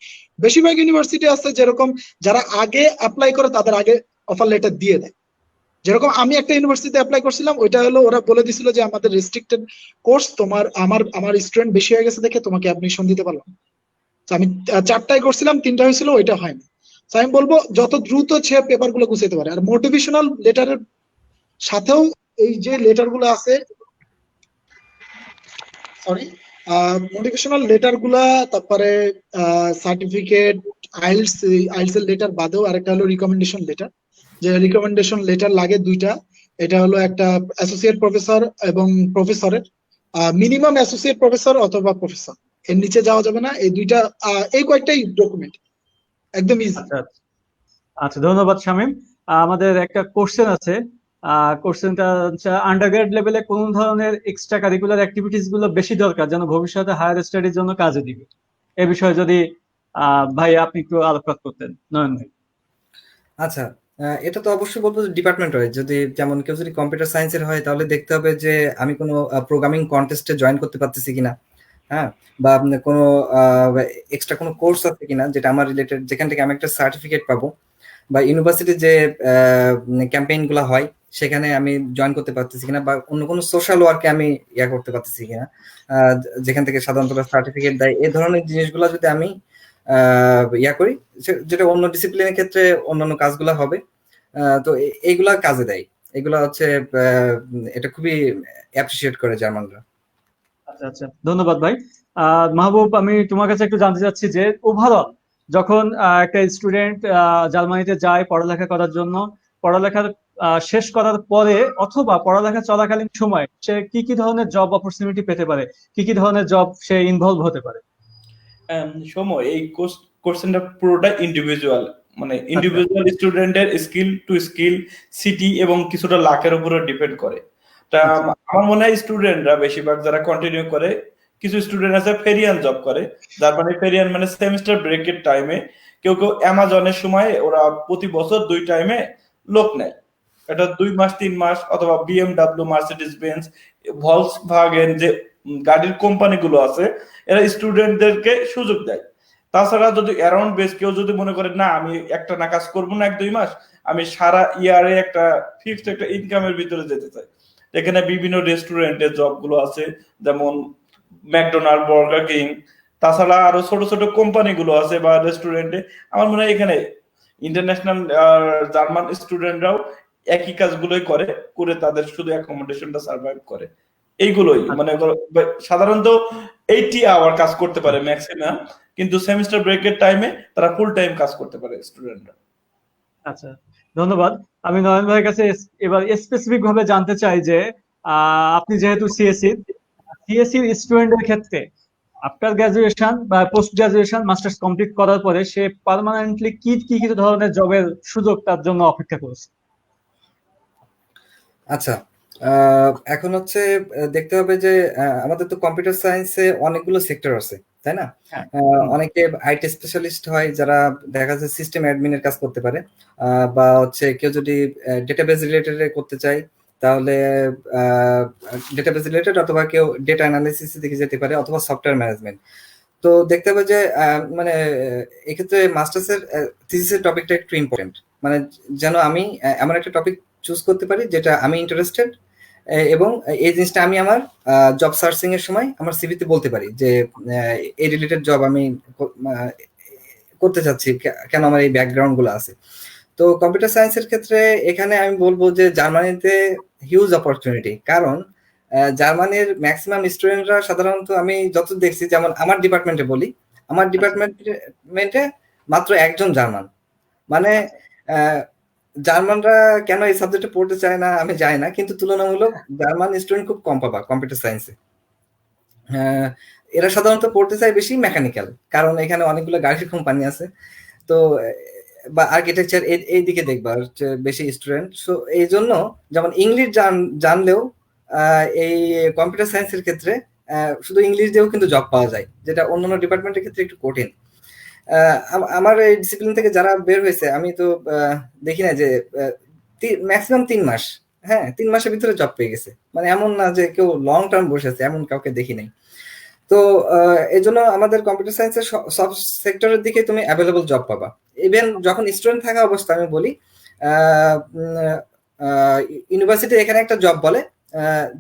বেশিরভাগ ইউনিভার্সিটি আছে যেরকম, যারা আগে অ্যাপ্লাই করে তাদের আগে অফার লেটার দিয়ে দেয়। যেরকম আমি একটা ইউনিভার্সিটিতে অ্যাপ্লাই করছিলাম, ওইটা হলো ওরা বলে দিছিল যে আমাদের রেস্ট্রিক্টেড কোর্স, আমার স্টুডেন্ট বেশি হয়ে গেছে দেখে তোমাকে অ্যাডমিশন দিতে পারলাম। আমি 4টায় করছিলাম, 3টা হয়েছিল, ওইটা হয়নি। আমি বলবো যত দ্রুত সে পেপার গুলো গুছাইতে পারে। আর মোটিভেশনাল লেটারের সাথেও এই যে লেটার গুলো আছে, সরি, মোটিভেশনাল লেটার গুলা, তারপরে সার্টিফিকেট, আইএলটিএস এর লেটার বাদেও আরেকটা হলো রিকমেন্ডেশন লেটার। যে রিকমেন্ডেশন লেটার লাগে দুইটা। এটা হলো একটা অ্যাসোসিয়েট প্রফেসর এবং প্রফেসরের, মিনিমাম অ্যাসোসিয়েট প্রফেসর অথবা প্রফেসর, এর নিচে যাওয়া যাবে না। এই দুইটা, এই কয়েকটাই ডকুমেন্ট, একদম ইজি।
আচ্ছা আচ্ছা আচ্ছা, ধন্যবাদ শামীম। আমাদের একটা কোশ্চেন আছে। কোশ্চেনটা হচ্ছে, আন্ডারগ্রেড লেভেলে কোন ধরনের এক্সট্রা কারিকুলার অ্যাক্টিভিটিস গুলো বেশি দরকার যেন ভবিষ্যতে হায়ার স্টাডির জন্য কাজে দিবে? এ বিষয়ে যদি ভাই আপনি একটু আলোকপাত করতেন, নয়ন ভাই।
আচ্ছা, এটা তো অবশ্যই বলবো যে ডিপার্টমেন্ট হয়। যদি যেমন কেউ যদি কম্পিউটার সায়েন্সের হয় তাহলে দেখতে হবে যে আমি কোনো প্রোগ্রামিং কন্টেস্টে জয়েন করতে পারতেছি কিনা, হ্যাঁ, বা আপনার কোনো এক্সট্রা কোনো কোর্স আছে কিনা যেটা আমার রিলেটেড, যেখান থেকে আমি একটা সার্টিফিকেট পাবো, বা ইউনিভার্সিটির যে ক্যাম্পেইন গুলো হয় সেখানে আমি জয়েন করতে পারতেছি কিনা, বা অন্য কোনো সোশ্যাল ওয়ার্কে আমি করতে পারতেছি কিনা, আহ, যেখান থেকে সাধারণত সার্টিফিকেট দেয়। এই ধরনের জিনিসগুলো যদি আমি করি, যেটা অন্য ডিসিপ্লিনের ক্ষেত্রে অন্যান্য কাজগুলো হবে, তো এইগুলা কাজে দেয়। এগুলা হচ্ছে এটা খুবই অ্যাপ্রিসিয়েট করে জার্মানরা।
আচ্ছা আচ্ছা, ধন্যবাদ ভাই। মাহবুব, আমি তোমার কাছে একটু জানতে চাচ্ছি যে ওভারঅল যখন একটা স্টুডেন্ট জার্মানিতে যায় পড়ালেখা করার জন্য, পড়ালেখার শেষ করার পরে অথবা পড়ালেখা চলাকালীন সময় সে কি কি ধরনের জব অপরচুনিটি পেতে পারে, কি কি ধরনের জব সে ইনভলভ হতে পারে?
সময় এই কোশ্চেনটা পুরোটা ইন্ডিভিজুয়াল, মানে
আচ্ছা
ইন্ডিভিজুয়াল স্টুডেন্টের স্কিল টু স্কিল, সিটি এবং কিছুটা লাখের উপরে ডিপেন্ড করে। তা
আচ্ছা
আমার মনে হয় স্টুডেন্টরা বেশিরভাগ যারা কন্টিনিউ করে, কিছু স্টুডেন্ট আছে ফেরিয়ান জব করে। যার মানে ফেরিয়ান মানে সেমিস্টার ব্রেকের টাইমে কেউ কেউ অ্যামাজনের সময় ওরা প্রতি বছর 2 টাইমে লোক নেয়। এটা 2 মাস 3 মাস, অথবা বিএমডাব্লিউ, মার্সিডিজ বেঞ্জ, ভলক্সভাগেন যে গাড়ির কোম্পানিগুলো আছে, এরা স্টুডেন্টদেরকে সুযোগ দেয়। তাছাড়া যদি অ্যারাউন্ড বেস কেউ যদি মনে করে না আমি একটা না কাজ করবো না 1-2 মাস, আমি সারা ইয়ারে একটা ফিক্সড একটা ইনকামের ভিতরে যেতে চাই, এখানে বিভিন্ন রেস্টুরেন্টের জব গুলো আছে, যেমন ম্যাকডোনাল্ড, বার্গার কিং। তাছাড়া আরো ছোট ছোট কোম্পানি গুলো আছে বা রেস্টুরেন্টে। আমার মনে হয় এখানে ইন্টারন্যাশনাল জার্মান স্টুডেন্টরাও একই কাজগুলোই করে করে তাদের শুধু অ্যাকোমোডেশনটা সার্ভাইভ করে। এইগুলোই মানে সাধারণত 80 আওয়ার কাজ করতে পারে ম্যাক্সিমাম, কিন্তু সেমিস্টার ব্রেকের টাইমে তারা ফুল টাইম কাজ করতে পারে স্টুডেন্টরা।
আচ্ছা, ধন্যবাদ। আমি নয়ন ভাইয়ের কাছে এবার স্পেসিফিক ভাবে জানতে চাই যে আপনি যেহেতু সিএসসি স্টুডেন্টের ক্ষেত্রে আফটার গ্রাজুয়েশন বা পোস্ট গ্রাজুয়েশন মাস্টার্স কমপ্লিট করার পরে সে পার্মানেন্টলি কি কি কি ধরনের জবের সুযোগ তার জন্য অপেক্ষা করছে?
আচ্ছা, এখন হচ্ছে দেখতে হবে যে আমাদের তো কম্পিউটার সায়েন্সে অনেকগুলো সেক্টর আছে, তাই না?
হ্যাঁ। হুম।
অনেকে আইটি স্পেশালিস্ট হয় যারা দেখা যাচ্ছে সিস্টেম অ্যাডমিনের কাজ করতে পারে, বা হচ্ছে কেউ যদি ডেটাবেজ রিলেটেড করতে চায় তাহলে ডেটাবেজ রিলেটেড, অথবা কেউ ডেটা অ্যানালিসিস দিকে যেতে পারে, অথবা সফটওয়্যার ম্যানেজমেন্ট। তো দেখতে হবে যে মানে এক্ষেত্রে মাস্টার্সের থিসিসের টপিকটা একটু ইম্পর্টেন্ট, মানে যেন আমি এমন একটা টপিক চুজ করতে পারি যেটা আমি ইন্টারেস্টেড, এবং এই জিনিসটা আমি আমার জব সার্চিং এর সময় আমার সিভিতে বলতে পারি যে এই রিলেটেড জব আমি আহ, করতে চাচ্ছি, কেন আমার এই ব্যাকগ্রাউন্ড গুলো আছে। তো কম্পিউটার সায়েন্সের ক্ষেত্রে এখানে আমি বলবো যে জার্মানিতে হিউজ অপরচুনিটি, কারণ জার্মানির ম্যাক্সিমাম স্টুডেন্টরা সাধারণত আমি যত দেখছি, যেমন আমার ডিপার্টমেন্টে বলি, আমার ডিপার্টমেন্টে মাত্র একজন জার্মান। মানে আহ, জার্মানরা কেন এই সাবজেক্টে পড়তে চায় না আমি জানি না, কিন্তু তুলনামূলক জার্মান স্টুডেন্ট খুব কম পাবা কম্পিউটার সায়েন্সে। এরা সাধারণত পড়তে চায় বেশি মেকানিক্যাল, কারণ এখানে অনেকগুলো গাড়ির কোম্পানি আছে। তো বা আর্কিটেকচার এই দিকে দেখবা হচ্ছে বেশি স্টুডেন্ট। সো এই জন্য যেমন ইংলিশ জানলেও এই কম্পিউটার সায়েন্সের ক্ষেত্রে শুধু ইংলিশ দিয়েও কিন্তু জব পাওয়া যায়, যেটা অন্যান্য ডিপার্টমেন্টের ক্ষেত্রে একটু কঠিন। আমার এই ডিসিপ্লিন থেকে যারা বের হয়েছে আমি তো দেখি না যে ম্যাক্সিমাম 3 মাস, হ্যাঁ 3 মাসের ভিতরে জব পেয়ে গেছে। মানে এমন না যে কেউ লং টার্ম বসে আছে, এমন কাউকে দেখি নাই। তো এই জন্য আমাদের কম্পিউটার সায়েন্সের সব সেক্টরের দিকে তুমি অ্যাভেলেবল জব পাবা। ইভেন যখন স্টুডেন্ট থাকা অবস্থা আমি বলি, ইউনিভার্সিটি এখানে একটা জব বলে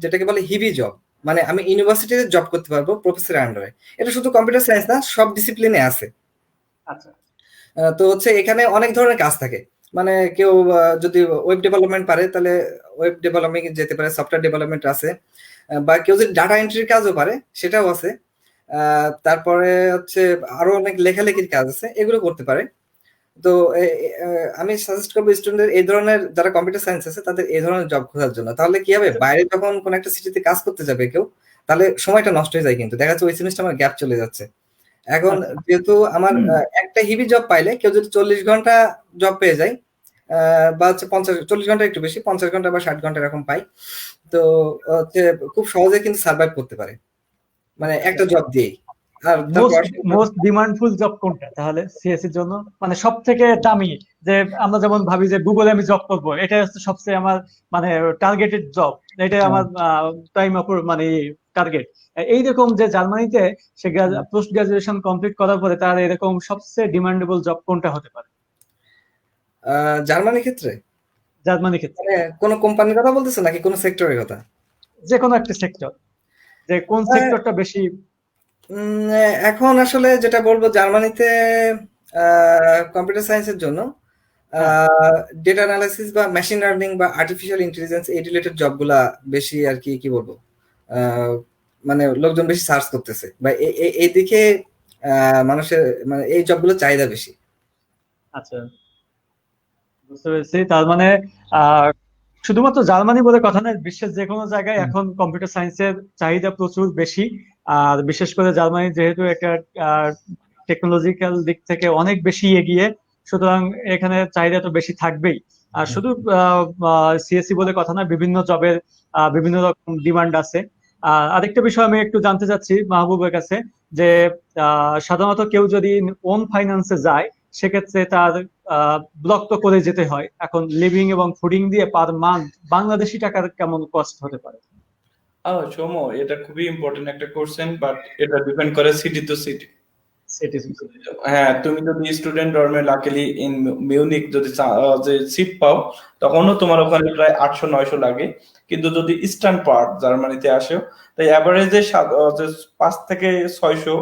যেটাকে বলে হিবি জব, মানে আমি ইউনিভার্সিটিতে জব করতে পারবো প্রফেসরের আন্ডারে। এটা শুধু কম্পিউটার সায়েন্স না, সব ডিসিপ্লিনে আছে।
আচ্ছা
তো হচ্ছে এখানে অনেক ধরনের কাজ থাকে, মানে কেউ যদি ওয়েব ডেভেলপমেন্ট পারে তাহলে ওয়েব ডেভেলপমেন্ট যেতে পারে, সফটওয়্যার ডেভেলপমেন্ট আছে, বা কেউ যদি ডাটা এন্ট্রির কাজও পারে সেটাও আছে। তারপরে হচ্ছে আরো অনেক লেখালেখির কাজ আছে, এগুলো করতে পারে। তো আমি সাজেস্ট করবো স্টুডেন্টদের এই ধরনের যারা কম্পিউটার সায়েন্স আছে তাদের এই ধরনের জব খোঁজার জন্য। তাহলে কি হবে, বাইরে যখন কোন একটা সিটিতে কাজ করতে যাবে কেউ, তাহলে সময়টা নষ্ট হয়ে যায়, কিন্তু দেখা যাচ্ছে ওই সেমিস্টার আমার গ্যাপ চলে যাচ্ছে। এখন যেহেতু আমার একটা হিবি জব পাইলে কেউ যদি 40 ঘন্টা জব পেয়ে যায়, বা হচ্ছে 40 ঘন্টা একটু বেশি, 50 ঘন্টা বা 60 ঘন্টা এরকম পাই, তো হচ্ছে খুব সহজে কিন্তু সার্ভাইভ করতে পারে, মানে একটা জব দিয়েই। আর
মোস্ট ডিমান্ডফুল জব কোনটা তাহলে সিএসসির জন্য, মানে সব থেকে দামি? যে আমরা যেমন ভাবি যে গুগলে আমি জব করবো, এটা হচ্ছে সবচেয়ে আমার মানে টার্গেটেড জব, এটাই আমার টাইম অপর মানে টার্গেট। এইরকম যে জার্মানিতে সে পোস্ট গ্রাজুয়েশন কমপ্লিট করার পরে তার এরকম সবচেয়ে ডিমান্ডেবল জব কোনটা হতে পারে
জার্মানির ক্ষেত্রে?
জার্মানির ক্ষেত্রে
মানে কোন কোম্পানির কথা বলতেছো নাকি কোন সেক্টরের কথা?
যে কোনো একটা সেক্টর, যে কোন সেক্টরটা বেশি?
এখন আসলে যেটা বলবো, জার্মানিতে কম্পিউটার সায়েন্সের জন্য ডেটা অ্যানালাইসিস বা মেশিন লার্নিং বা আর্টিফিশিয়াল ইন্টেলিজেন্স এই রিলেটেড জবগুলা বেশি আর কি বলবো, মানে লোকজন বেশি সার্চ করতেছে, বা এই দিকে মানুষের মানে এই জবগুলো চাহিদা বেশি।
আচ্ছা, বুঝতে পেরেছি। তার মানে আহ শুধুমাত্র জার্মানি বলে কথা নয়, বিশ্বের যে কোনো জায়গায় এখন কম্পিউটার সায়েন্সের চাহিদা প্রচুর বেশি। আর বিশেষ করে জার্মানি যেহেতু একটা টেকনোলজিক্যাল দিক থেকে অনেক বেশি এগিয়ে, সুতরাং এখানে চাহিদা তো বেশি থাকবেই। আর শুধু সিএসসি বলে কথা নয়, বিভিন্ন জবের বিভিন্ন রকম ডিমান্ড আছে। আরেকটা বিষয় আমি একটু জানতে চাচ্ছি মাহবুবের কাছে, যে সাধারণত কেউ যদি ওন ফাইন্যান্সে যায়, সেক্ষেত্রে তার ব্লক তো করে যেতে হয়। এখন লিভিং এবং ফুডিং দিয়ে পার মান্থ বাংলাদেশি টাকার কেমন কস্ট হতে পারে?
সৌম্য, এটা খুবই ইম্পর্টেন্ট একটা কোশ্চেন, বাট এটা ডিপেন্ড করে সিটি টু সিটি। হ্যাঁ, তুমি যদি স্টুডেন্ট ডরমে লাকিলি ইন মিউনিক যদি যে সিট পাও, তখনও তোমার ওখানে প্রায় 800-900 লাগে। কিন্তু যদি ইস্টার্ন পার্ট জার্মানিতে আসো, তাই অ্যাভারেজে 5 থেকে 600।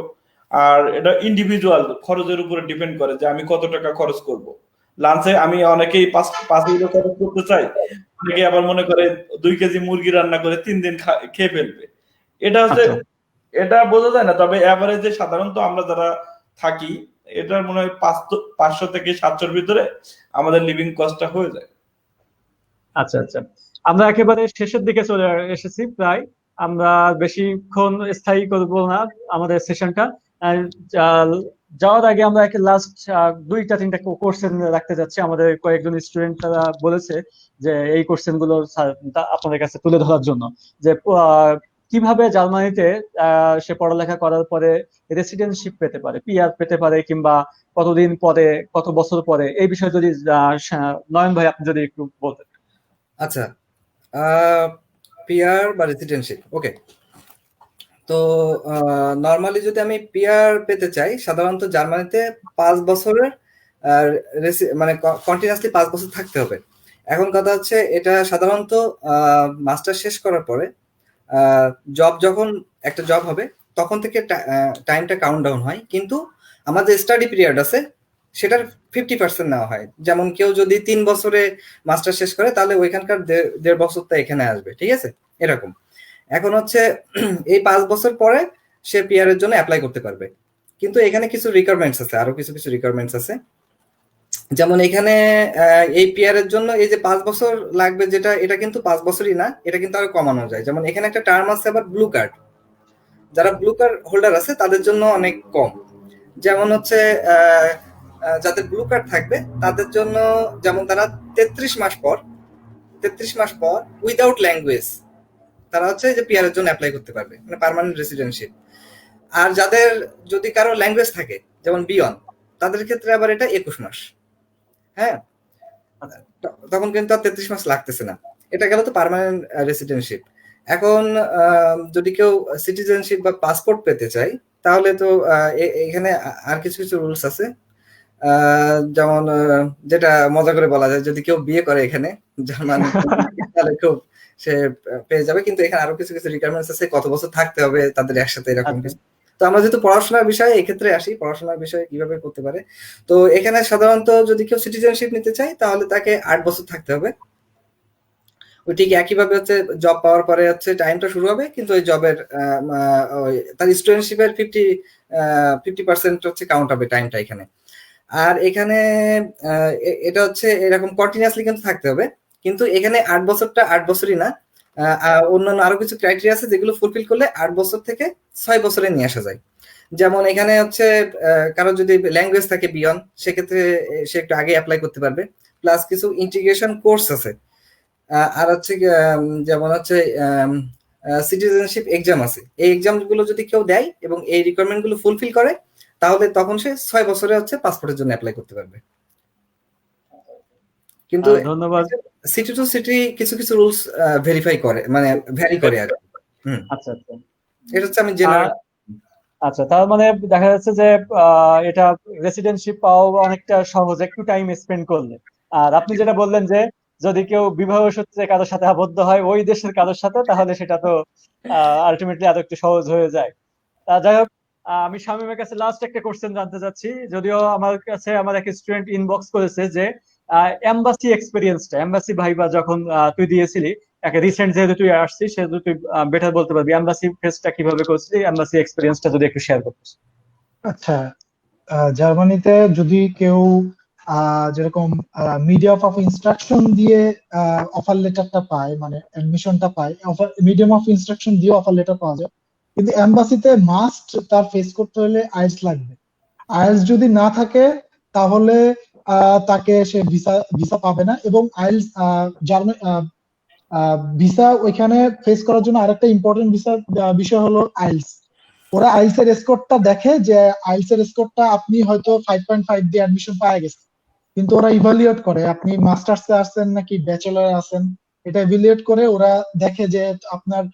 আর এটা ইন্ডিভিজুয়াল খরচের উপরে ডিপেন্ড করে যে আমি কত টাকা খরচ করব। লাঞ্চে আমি অনেকেই 5 ইউরো খরচ করতে চাই, অনেকে আবার মনে করে 2 কেজি মুরগি রান্না করে 3 দিন খেয়ে ফেলবে। এটা হচ্ছে, এটা বোঝা যায় না। তবে এভারেজে সাধারণত আমরা যারা থাকি, এটার মনে হয় 500 থেকে 700 ভিতরে আমাদের লিভিং কস্টটা হয়ে যায়।
আচ্ছা আচ্ছা, আমরা একেবারে শেষের দিকে চলে এসেছি প্রায়। আমরা বেশিক্ষণ স্থায়ী করব না আমাদের সেশনটা। যাওয়ার আগে আমরা লাস্ট 2-3টা কোশ্চেন রাখতে যাচ্ছি। আমাদের কয়েকজন স্টুডেন্ট তারা বলেছে যে এই কোশ্চেন গুলো আপনাদের কাছে তুলে ধরার জন্য, যে কিভাবে জার্মানিতে সে পড়ালেখা করার পরে রেসিডেন্টশিপ পেতে পারে, পিআর পেতে পারে, কিংবা কতদিন পরে, কত বছর পরে, এই বিষয়ে যদি নয়ন ভাই আপনি যদি একটু বলতেন।
আচ্ছা, পিআর বা রেসিডেন্টশিপ, ওকে। তো নর্মালি যদি আমি পিআর পেতে চাই, সাধারণত জার্মানিতে 5 বছরের মানে কন্টিনিউয়াসলি 5 বছর থাকতে হবে। এখন কথা হচ্ছে, এটা সাধারণত মাস্টার শেষ করার পরে জব, যখন একটা জব হবে তখন থেকে টাইমটা কাউন্ট ডাউন হয়, কিন্তু আমাদের স্টাডি পিরিয়ড আছে সেটার 50% নেওয়া হয়। যেমন কেউ যদি 3 বছরে মাস্টার শেষ করে, তাহলে ওইখানকার 1.5 বছরটা এখানে আসবে, ঠিক আছে, এরকম। এখন হচ্ছে এই 5 বছর পরে সে পিআর এর জন্য অ্যাপ্লাই করতে পারবে, কিন্তু এখানে কিছু রিকোয়ারমেন্টস আছে, আরো কিছু রিকোয়ারমেন্টস আছে। যেমন এখানে এই পিআর এর জন্য এই যে 5 বছর লাগবে, যেটা এটা কিন্তু 5 বছরই না, এটা কিন্তু আরো কমানো যায়। যেমন এখানে একটা টার্ম আছে আবার ব্লু কার্ড, যারা ব্লু কার্ড হোল্ডার আছে তাদের জন্য অনেক কম। যেমন হচ্ছে যাদের ব্লু কার্ড থাকবে তাদের জন্য, যেমন তারা 33 মাস পর উইদাউট ল্যাঙ্গুয়েজ তারা হচ্ছে যে পিআর এর জন্য অ্যাপ্লাই করতে পারবে, মানে পার্মানেন্ট রেসিডেন্টশিপ। আর যাদের যদি কারো ল্যাঙ্গুয়েজ থাকে, যেমন বিয়ন, তাদের ক্ষেত্রে আবার এটা 21 মাস। হ্যাঁ, তখন কিন্তু আর 33 মাস লাগতেছে না। এটা গেল তো পার্মানেন্ট রেসিডেন্টশিপ। এখন যদি কেউ সিটিজেনশিপ বা পাসপোর্ট পেতে চায়, তাহলে তো এখানে আর কিছু রুলস আছে। যেমন যেটা মজা করে বলা যায়, যদি কেউ বিয়ে করে এখানে জার্মানি, তাহলে খুব সে পেয়ে যাবে। কিন্তু এখানে আরো কিছু রিকোয়ারমেন্টস আছে, কত বছর থাকতে হবে তাদের একসাথে, এরকম কিছু। তো আমরা যেহেতু পড়াশোনার বিষয়ে এক্ষেত্রে আসি, পড়াশোনার বিষয়ে কিভাবে করতে পারে, তো এখানে সাধারণত যদি কেউ সিটিজেনশিপ নিতে চায়, তাহলে তাকে 8 বছর থাকতে হবে। ওই ঠিক একইভাবে হচ্ছে জব পাওয়ার পরে হচ্ছে টাইমটা শুরু হবে, কিন্তু ওই জবের তার স্টুডেন্টশিপের 50% হচ্ছে কাউন্ট হবে টাইমটা এখানে। আর এখানে এটা হচ্ছে এরকম কন্টিনিউয়াসলি কিন্তু থাকতে হবে, কিন্তু এখানে 8 বছরটা 8 বছরই না, অন্যান্য আরো কিছু ক্রাইটেরিয়া আছে যেগুলো ফুলফিল করলে 8 বছর থেকে 6 বছরে নিয়ে আসা যায়। যেমন এখানে হচ্ছে কারো যদি ল্যাঙ্গুয়েজ থাকে বিয়ন, সেক্ষেত্রে সে একটু আগে অ্যাপ্লাই করতে পারবে, প্লাস কিছু ইন্টিগ্রেশন কোর্স আছে, আর হচ্ছে যেমন হচ্ছে সিটিজেনশিপ এক্সাম আছে। এই এক্সাম গুলো যদি কেউ দেয় এবং এই রিকোয়ারমেন্ট গুলো ফুলফিল করে, তাহলে তখন সে 6 বছরে হচ্ছে পাসপোর্টের জন্য অ্যাপ্লাই করতে পারবে। কিন্তু
ধন্যবাদ।
সিটি টু সিটি কিছু কিছু রুলস ভেরিফাই করে, মানে ভ্যারি করে আর কি।
আচ্ছা আচ্ছা,
এটা হচ্ছে আমি জেনারেল।
আচ্ছা, তার মানে দেখা যাচ্ছে যে এটা রেসিডেন্টশিপ পাওয়া অনেকটা সহজ একটু টাইম স্পেন্ড করলে। আর আপনি যেটা বললেন যে যদি কেউ বিবাহ সূত্রে কারোর সাথে আবদ্ধ হয় ওই দেশের কারোর সাথে, তাহলে সেটা তো আলটিমেটলি আরো একটু সহজ হয়ে যায়। যাই হোক, আমি শামীমের কাছে লাস্ট একটা কোশ্চেন জানতে চাচ্ছি। যদিও আমার কাছে আমার এক স্টুডেন্ট ইনবক্স করেছে যে এমবাসি এক্সপিরিয়েন্সটা, এমবাসি ভাইবা যখন তুই দিয়েছিলি, একটা রিসেন্ট যেহেতু তুই আসছিস সেহেতু তুই বেটার বলতে পারবি এমবাসি ফেসটা কিভাবে করছিলি, এমবাসি এক্সপিরিয়েন্সটা যদি একটু শেয়ার করতিস।
আচ্ছা, জার্মানিতে যদি কেউ যেরকম মিডিয়াম অফ ইনস্ট্রাকশন দিয়ে অফার লেটারটা পায়, মানে অ্যাডমিশনটা পায়, মিডিয়াম অফ ইনস্ট্রাকশন দিয়ে অফার লেটার পাওয়া যায়। কিন্তু এমবাসিতে মাস্ট তার ফেস করতে হলে আইএলটিএস লাগবে। আইএলটিএস যদি না থাকে তাহলে তাকে সে ভিসা ভিসা পাবে না। এবং আইএলটিএস জার্মান ভিসা ওইখানে ফেস করার জন্য আরেকটা ইম্পর্টেন্ট বিষয় হলো আইএলটিএস। ওরা আইএলটিএস এর স্কোরটা দেখে যে আইএলটিএস এর স্কোরটা আপনি হয়তো 5.5 দিয়ে অ্যাডমিশন পাওয়া গেছে, কিন্তু ওরা ইভালুয়েট করে আপনি মাস্টার্সে আসছেন নাকি ব্যাচেলরে আছেন। এটা ইভালুয়েট করে ওরা দেখে যে আপনার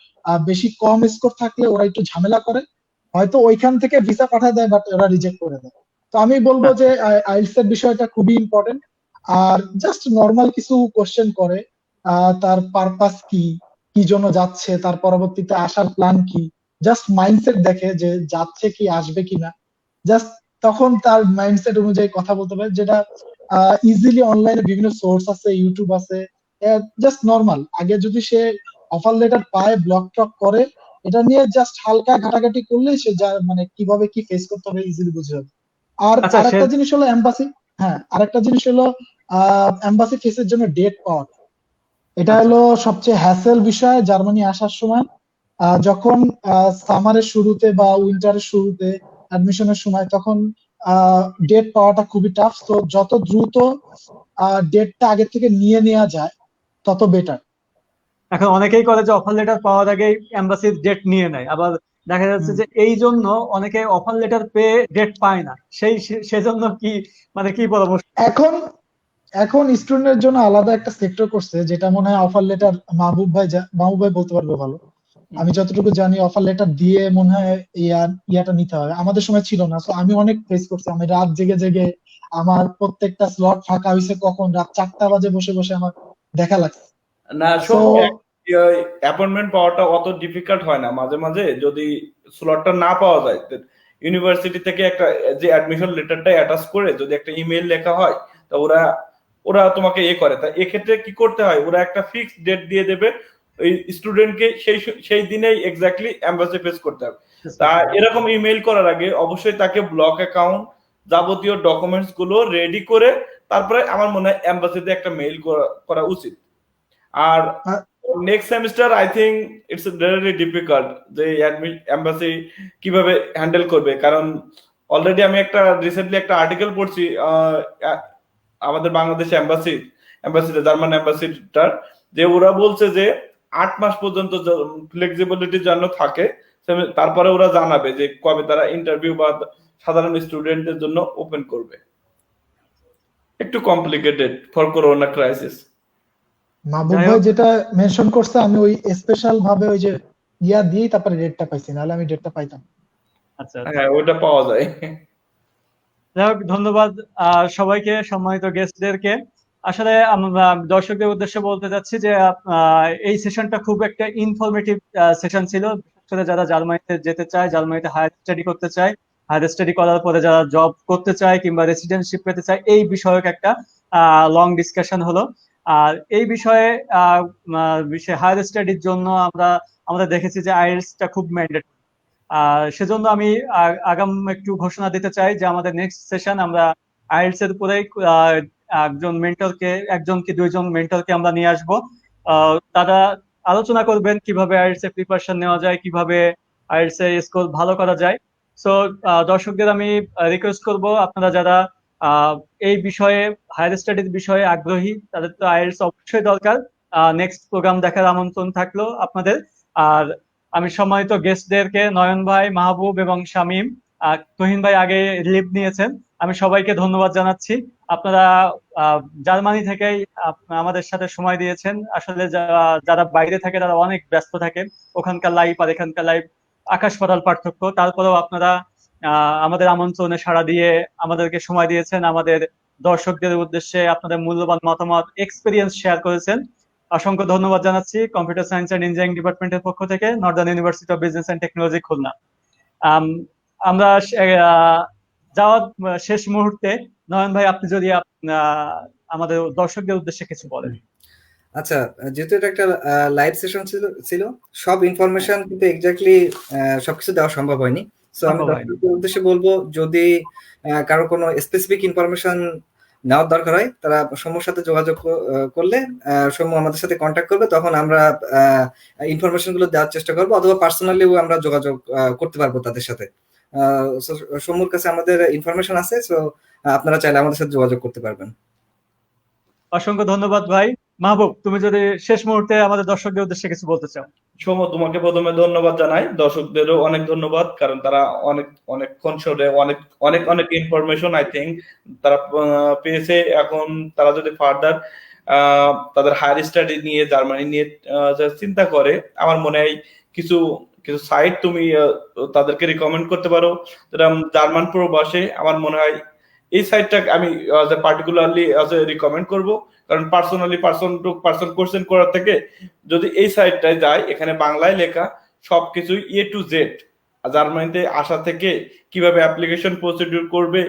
বেশি কম স্কোর থাকলে ওরা একটু ঝামেলা করে, হয়তো ওইখান থেকে ভিসা পাঠায় দেয়, বাট ওরা রিজেক্ট করে দেয়। তো আমি বলবো যে আইএলটিএস এর বিষয়টা খুবই ইম্পর্টেন্ট। আর জাস্ট নর্মাল কিছু কোশ্চেন করে, তার পারপাস কি, কি জন্য যাচ্ছে, তার পরবর্তীতে আসার প্ল্যান কি, জাস্ট মাইন্ডসেট দেখে যে যাচ্ছে কি আসবে কিনা। জাস্ট তখন তার মাইন্ডসেট অনুযায়ী কথা বলতে পারে, যেটা ইজিলি অনলাইনে বিভিন্ন সোর্স আছে, ইউটিউব আছে। জাস্ট নর্মাল আগে যদি সে অফার লেটার পায়, ব্লক টক করে, এটা নিয়ে জাস্ট হালকা ঘাটাঘাটি করলেই সে যা মানে কিভাবে কি ফেস করতে হবে ইজিলি বুঝে যাবে। আর
আচ্ছা,
আরেকটা জিনিস হলো এম্বাসি, হ্যাঁ আরেকটা জিনিস হলো এম্বাসি ফেসের জন্য ডেট পাওয়া। এটা হলো সবচেয়ে হ্যাসেল বিষয় জার্মানি আসার সময়। যখন সামারের শুরুতে বা উইন্টারের শুরুতে অ্যাডমিশনের সময়, তখন ডেট পাওয়াটা খুবই টাফ। তো যত দ্রুত ডেটটা আগে থেকে নিয়ে নেওয়া যায় তত বেটার।
এখন অনেকেই করে যে অফার লেটার পাওয়ার আগেই এমবাসির ডেট নিয়ে নেয়, আবার দেখা যাচ্ছে যে এই জন্য অনেকে অফার লেটার পেয়ে ডেট পায় না। সেজন্য কি মানে কি পরামর্শ?
এখন এখন স্টুডেন্টের জন্য আলাদা একটা সেক্টর করছে, যেটা মনে হয় অফার লেটার মাহবুব ভাই বলতে পারবে ভালো। আমি যতটুকু জানি অফার লেটার দিয়ে মনে হয় ইয়াটা নিতে হবে, আমাদের সময় ছিল না। তো আমি অনেক ফেস করছি, আমি রাত জেগে জেগে আমার প্রত্যেকটা স্লট ফাঁকা হয়েছে কখন রাত 4টা বাজে বসে বসে আমার দেখা লাগছে।
না
তো
অ্যাপয়েন্টমেন্ট পাওয়াটা অত ডিফিকাল্ট হয় না। মাঝে মাঝে যদি স্লটটা না পাওয়া যায়, ইউনিভার্সিটি থেকে একটা যে অ্যাডমিশন লেটারটা অ্যাটাচ করে যদি একটা ইমেল লেখা হয়, তা ওরা ওরা তোমাকে করে। তা এক্ষেত্রে কি করতে হয়, ওরা একটা ফিক্সড ডেট দিয়ে দেবে ওই স্টুডেন্টকে, সেই দিনেই এক্স্যাক্টলি এমবাসি ফেস করতে হবে। তা এরকম ইমেল করার আগে অবশ্যই তাকে ব্লক অ্যাকাউন্ট যাবতীয় ডকুমেন্টস গুলো রেডি করে তারপরে আমার মনে হয় এমবাসিতে একটা মেইল করা উচিত। আর next semester I think it's very difficult যে এমবাসি কিভাবে হ্যান্ডেল করবে, কারণ অলরেডি আমি রিসেন্টলি একটা আর্টিকেল পড়ছি আমাদের বাংলাদেশ এমবাসিতে জার্মান এমবাসিটার, যে ওরা বলছে যে 8 মাস পর্যন্ত ফ্লেক্সিবিলিটি যেন থাকে, তারপরে ওরা জানাবে যে কবে তারা ইন্টারভিউ বা সাধারণ স্টুডেন্টদের জন্য ওপেন করবে। একটু কমপ্লিকেটেড ফর করোনা ক্রাইসিস।
মাহবুব ভাই যেটা মেনশন করছে, আমি ওই স্পেশাল ভাবে ওই যে দিয়েই তারপরে ডেটটা পাইছি, নাহলে আমি ডেটটা পাইতাম।
আচ্ছা,
হ্যাঁ ওটা পাওয়া যায়।
যাই হোক, ধন্যবাদ সবাইকে, সম্মানিত গেস্টদেরকে। আসলে আমরা দর্শকদের উদ্দেশ্যে বলতে চাচ্ছি যে এই সেশনটা খুব একটা ইনফরমেটিভ সেশন ছিল, বিশেষ করে যারা জার্মানিতে যেতে চায়, জার্মানিতে হায়ার স্টাডি করতে চায়, হায়ার স্টাডি করার পরে যারা জব করতে চায় কিংবা রেসিডেন্টশিপ পেতে চায়, এই বিষয়ক একটা লং ডিসকাশন হলো। আর এই বিষয়ে হায়ার স্টাডির জন্য আমরা দেখেছি যে আইএলটিএসটা খুব ম্যান্ডেটরি। সেজন্য আমি আগাম একটু ঘোষণা দিতে চাই যে আমাদের নেক্সট সেশন আমরা আইএলটিএস এর উপরেই একজন কি দুইজন মেন্টরকে আমরা নিয়ে আসবো। তারা আলোচনা করবেন কিভাবে আইএলটিএস এর প্রিপারেশন নেওয়া যায়, কিভাবে আইএলটিএস এর স্কোর ভালো করা যায়। সো দর্শকদের আমি রিকোয়েস্ট করব, আপনারা যারা এই বিষয়ে হায়ার স্টাডিজ বিষয়ে আগ্রহী, তাদের তো আইএলটিএস অবশ্যই দরকার। নেক্সট প্রোগ্রাম দেখার আমন্ত্রণ থাকলো আপনাদের। আর আমি সম্মানিত গেস্টদেরকে, নয়ন ভাই, মাহবুব এবং শামীম, তুহিন ভাই আগে লিভ নিয়েছেন, আমি সবাইকে ধন্যবাদ জানাচ্ছি। আপনারা জার্মানি থেকেই আমাদের সাথে সময় দিয়েছেন। আসলে যারা বাইরে থাকে তারা অনেক ব্যস্ত থাকেন, ওখানকার লাইফ আর এখানকার লাইফ আকাশ পাতাল পার্থক্য। তারপরেও আপনারা আমাদের আমন্ত্রণে সাড়া দিয়ে আমাদেরকে সময় দিয়েছেন, আমাদের দর্শকদের উদ্দেশ্যে আপনাদের মূল্যবান মতামত, এক্সপিরিয়েন্স শেয়ার করেছেন। অসংখ্য ধন্যবাদ জানাচ্ছি কম্পিউটার সায়েন্স অ্যান্ড ইঞ্জিনিয়ারিং ডিপার্টমেন্টের পক্ষ থেকে, Northern university of business and technology, Khulna. আমরা যাওয়ার শেষ মুহূর্তে নয়ন ভাই, আপনি যদি আমাদের দর্শকদের উদ্দেশ্যে কিছু বলেন।
আচ্ছা, যেহেতু এটা একটা লাইভ সেশন ছিল, সব ইনফরমেশন কিন্তু এক্স্যাক্টলি সবকিছু দেওয়া সম্ভব হয়নি। সো আমি দর্শকদের উদ্দেশ্যে বলবো, যদি কারো কোনো স্পেসিফিক ইনফরমেশন নেওয়ার দরকার হয়, তারা সমুর সাথে যোগাযোগ করলে সমু আমাদের সাথে কন্ট্যাক্ট করবে, তখন আমরা ইনফরমেশন গুলো দেওয়ার চেষ্টা করবো, অথবা পার্সোনালিও আমরা যোগাযোগ করতে পারবো তাদের সাথে। সমুর কাছে আমাদের ইনফরমেশন আছে, সো আপনারা চাইলে আমাদের সাথে যোগাযোগ করতে পারবেন।
অসংখ্য ধন্যবাদ ভাই। মাহবুব, তুমি যদি শেষ মুহূর্তে আমাদের দর্শকদের উদ্দেশ্যে কিছু বলতে চাও।
সৌম, তোমাকে প্রথমে ধন্যবাদ জানাই, দর্শকদেরও অনেক ধন্যবাদ, কারণ তারা অনেকক্ষণ শুনে অনেক ইনফরমেশন আই থিঙ্ক তারা পেয়েছে। এখন তারা যদি ফার্দার তাদের হায়ার স্টাডি নিয়ে, জার্মানি নিয়ে চিন্তা করে, আমার মনে হয় কিছু কিছু সাইট তুমি তাদেরকে রিকমেন্ড করতে পারো, যেটা জার্মান প্রবাসে। আমার মনে হয় এই সাইটটাকে আমি পার্টিকুলারলি রিকমেন্ড করব, কারণ personally person to person question করার থেকে যদি এই সাইটটায় যায়, এখানে বাংলায় লেখা সবকিছু এ টু জেড, জার্মানিতে আসা থেকে কিভাবে অ্যাপ্লিকেশন প্রসিডিউর করবে,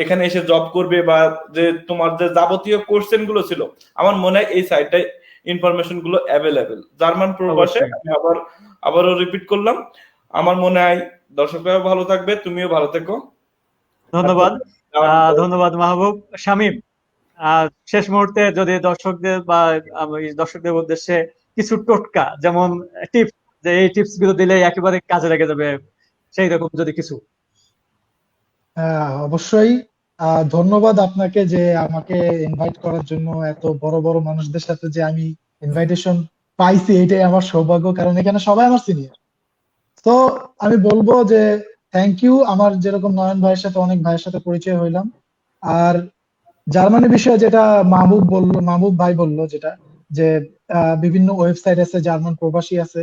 এখানে এসে জব করবে, বা যে তোমার যে যাবতীয় কোশ্চেন গুলো ছিল, আমার মনে হয় এই সাইটটায় ইনফরমেশন গুলো অ্যাভেলেবেল জার্মান প্রবাসে। আমি আবারও রিপিট করলাম। আমার মনে হয় দর্শকরাও ভালো থাকবে, তুমিও ভালো থেকো।
ধন্যবাদ। ধন্যবাদ মাহবুব। শামীম, শেষ মুহূর্তে যদি দর্শকদের উদ্দেশ্যে কিছু টোটকা, যেমন টিপস, যে এই টিপস গুলো দিলে একেবারে কাজে লেগে যাবে, সেই রকম যদি কিছু।
অবশ্যই ধন্যবাদ আপনাকে যে আমাকে ইনভাইট করার জন্য। এত বড় বড় মানুষদের সাথে যে আমি ইনভাইটেশন পাইছি, এটাই আমার সৌভাগ্য, কারণ এখানে সবাই আমার সিনিয়র। তো আমি বলবো যে থ্যাংক ইউ। আমার যেরকম নয়ন ভাইয়ের সাথে অনেক ভাইয়ের সাথে পরিচয় হইলাম। আর জার্মানি বিষয়ে যেটা মাহবুব ভাই বললো, যেটা যে বিভিন্ন ওয়েবসাইট আছে, জার্মান প্রবাসী আছে,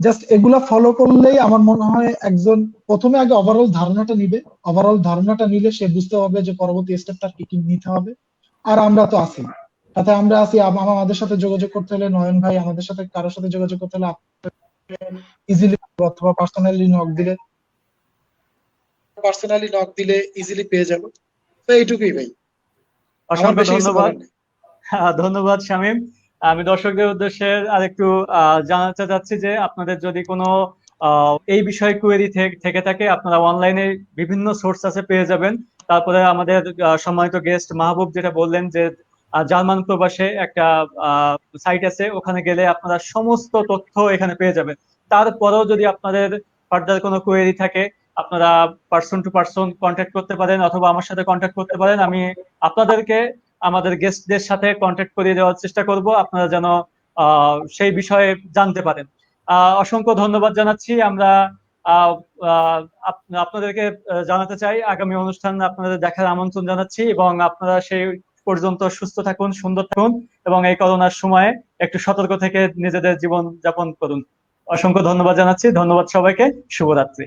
জাস্ট এগুলা ফলো করলেই আমার মনে হয় একজন প্রথমে আগে ওভারঅল ধারণাটা নিবে। ওভারঅল ধারণাটা নিলে সে বুঝতে হবে যে পরবর্তী স্টেপটা কি কি নিতে হবে। আর আমরা তো আছি, সাথে আমরা আছি। আমাদের সাথে যোগাযোগ করতে হলে নয়ন ভাই, আমাদের সাথে কারোর সাথে যোগাযোগ করতে হলে ইজিলি, অথবা পার্সোনালি নক দিলে ইজিলি পেয়ে যাবো। তো এইটুকুই ভাই।
অসংখ্য ধন্যবাদ। ধন্যবাদ শামীম। আমি দর্শকদের উদ্দেশ্যে আরেকটু জানাতে চাচ্ছি যে আপনাদের যদি কোনো এই বিষয়ে কোয়েরি থেকে থাকে, আপনারা অনলাইনে বিভিন্ন সোর্স আছে, পেয়ে যাবেন। তারপরে আমাদের সম্মানিত গেস্ট মাহবুব যেটা বললেন যে জার্মান প্রবাসে একটা সাইট আছে, ওখানে গেলে আপনারা সমস্ত তথ্য এখানে পেয়ে যাবেন। তারপরেও যদি আপনাদের ফার্দার কোনো কোয়েরি থাকে, আপনারা পার্সন টু পার্সন কন্ট্যাক্ট করতে পারেন, অথবা আমার সাথে কন্ট্যাক্ট করতে পারেন। আমি আপনাদেরকে আমাদের গেস্টদের সাথে কন্ট্যাক্ট করিয়ে দেওয়ার চেষ্টা করব, আপনারা যেন সেই বিষয়ে জানতে পারেন। অসংখ্য ধন্যবাদ জানাচ্ছি। আমরা আপনাদেরকে জানাতে চাই, আগামী অনুষ্ঠান আপনাদের দেখার আমন্ত্রণ জানাচ্ছি, এবং আপনারা সেই পর্যন্ত সুস্থ থাকুন, সুন্দর থাকুন, এবং এই করোনার সময়ে একটু সতর্ক থেকে নিজেদের জীবন যাপন করুন। অসংখ্য ধন্যবাদ জানাচ্ছি। ধন্যবাদ সবাইকে। শুভরাত্রি।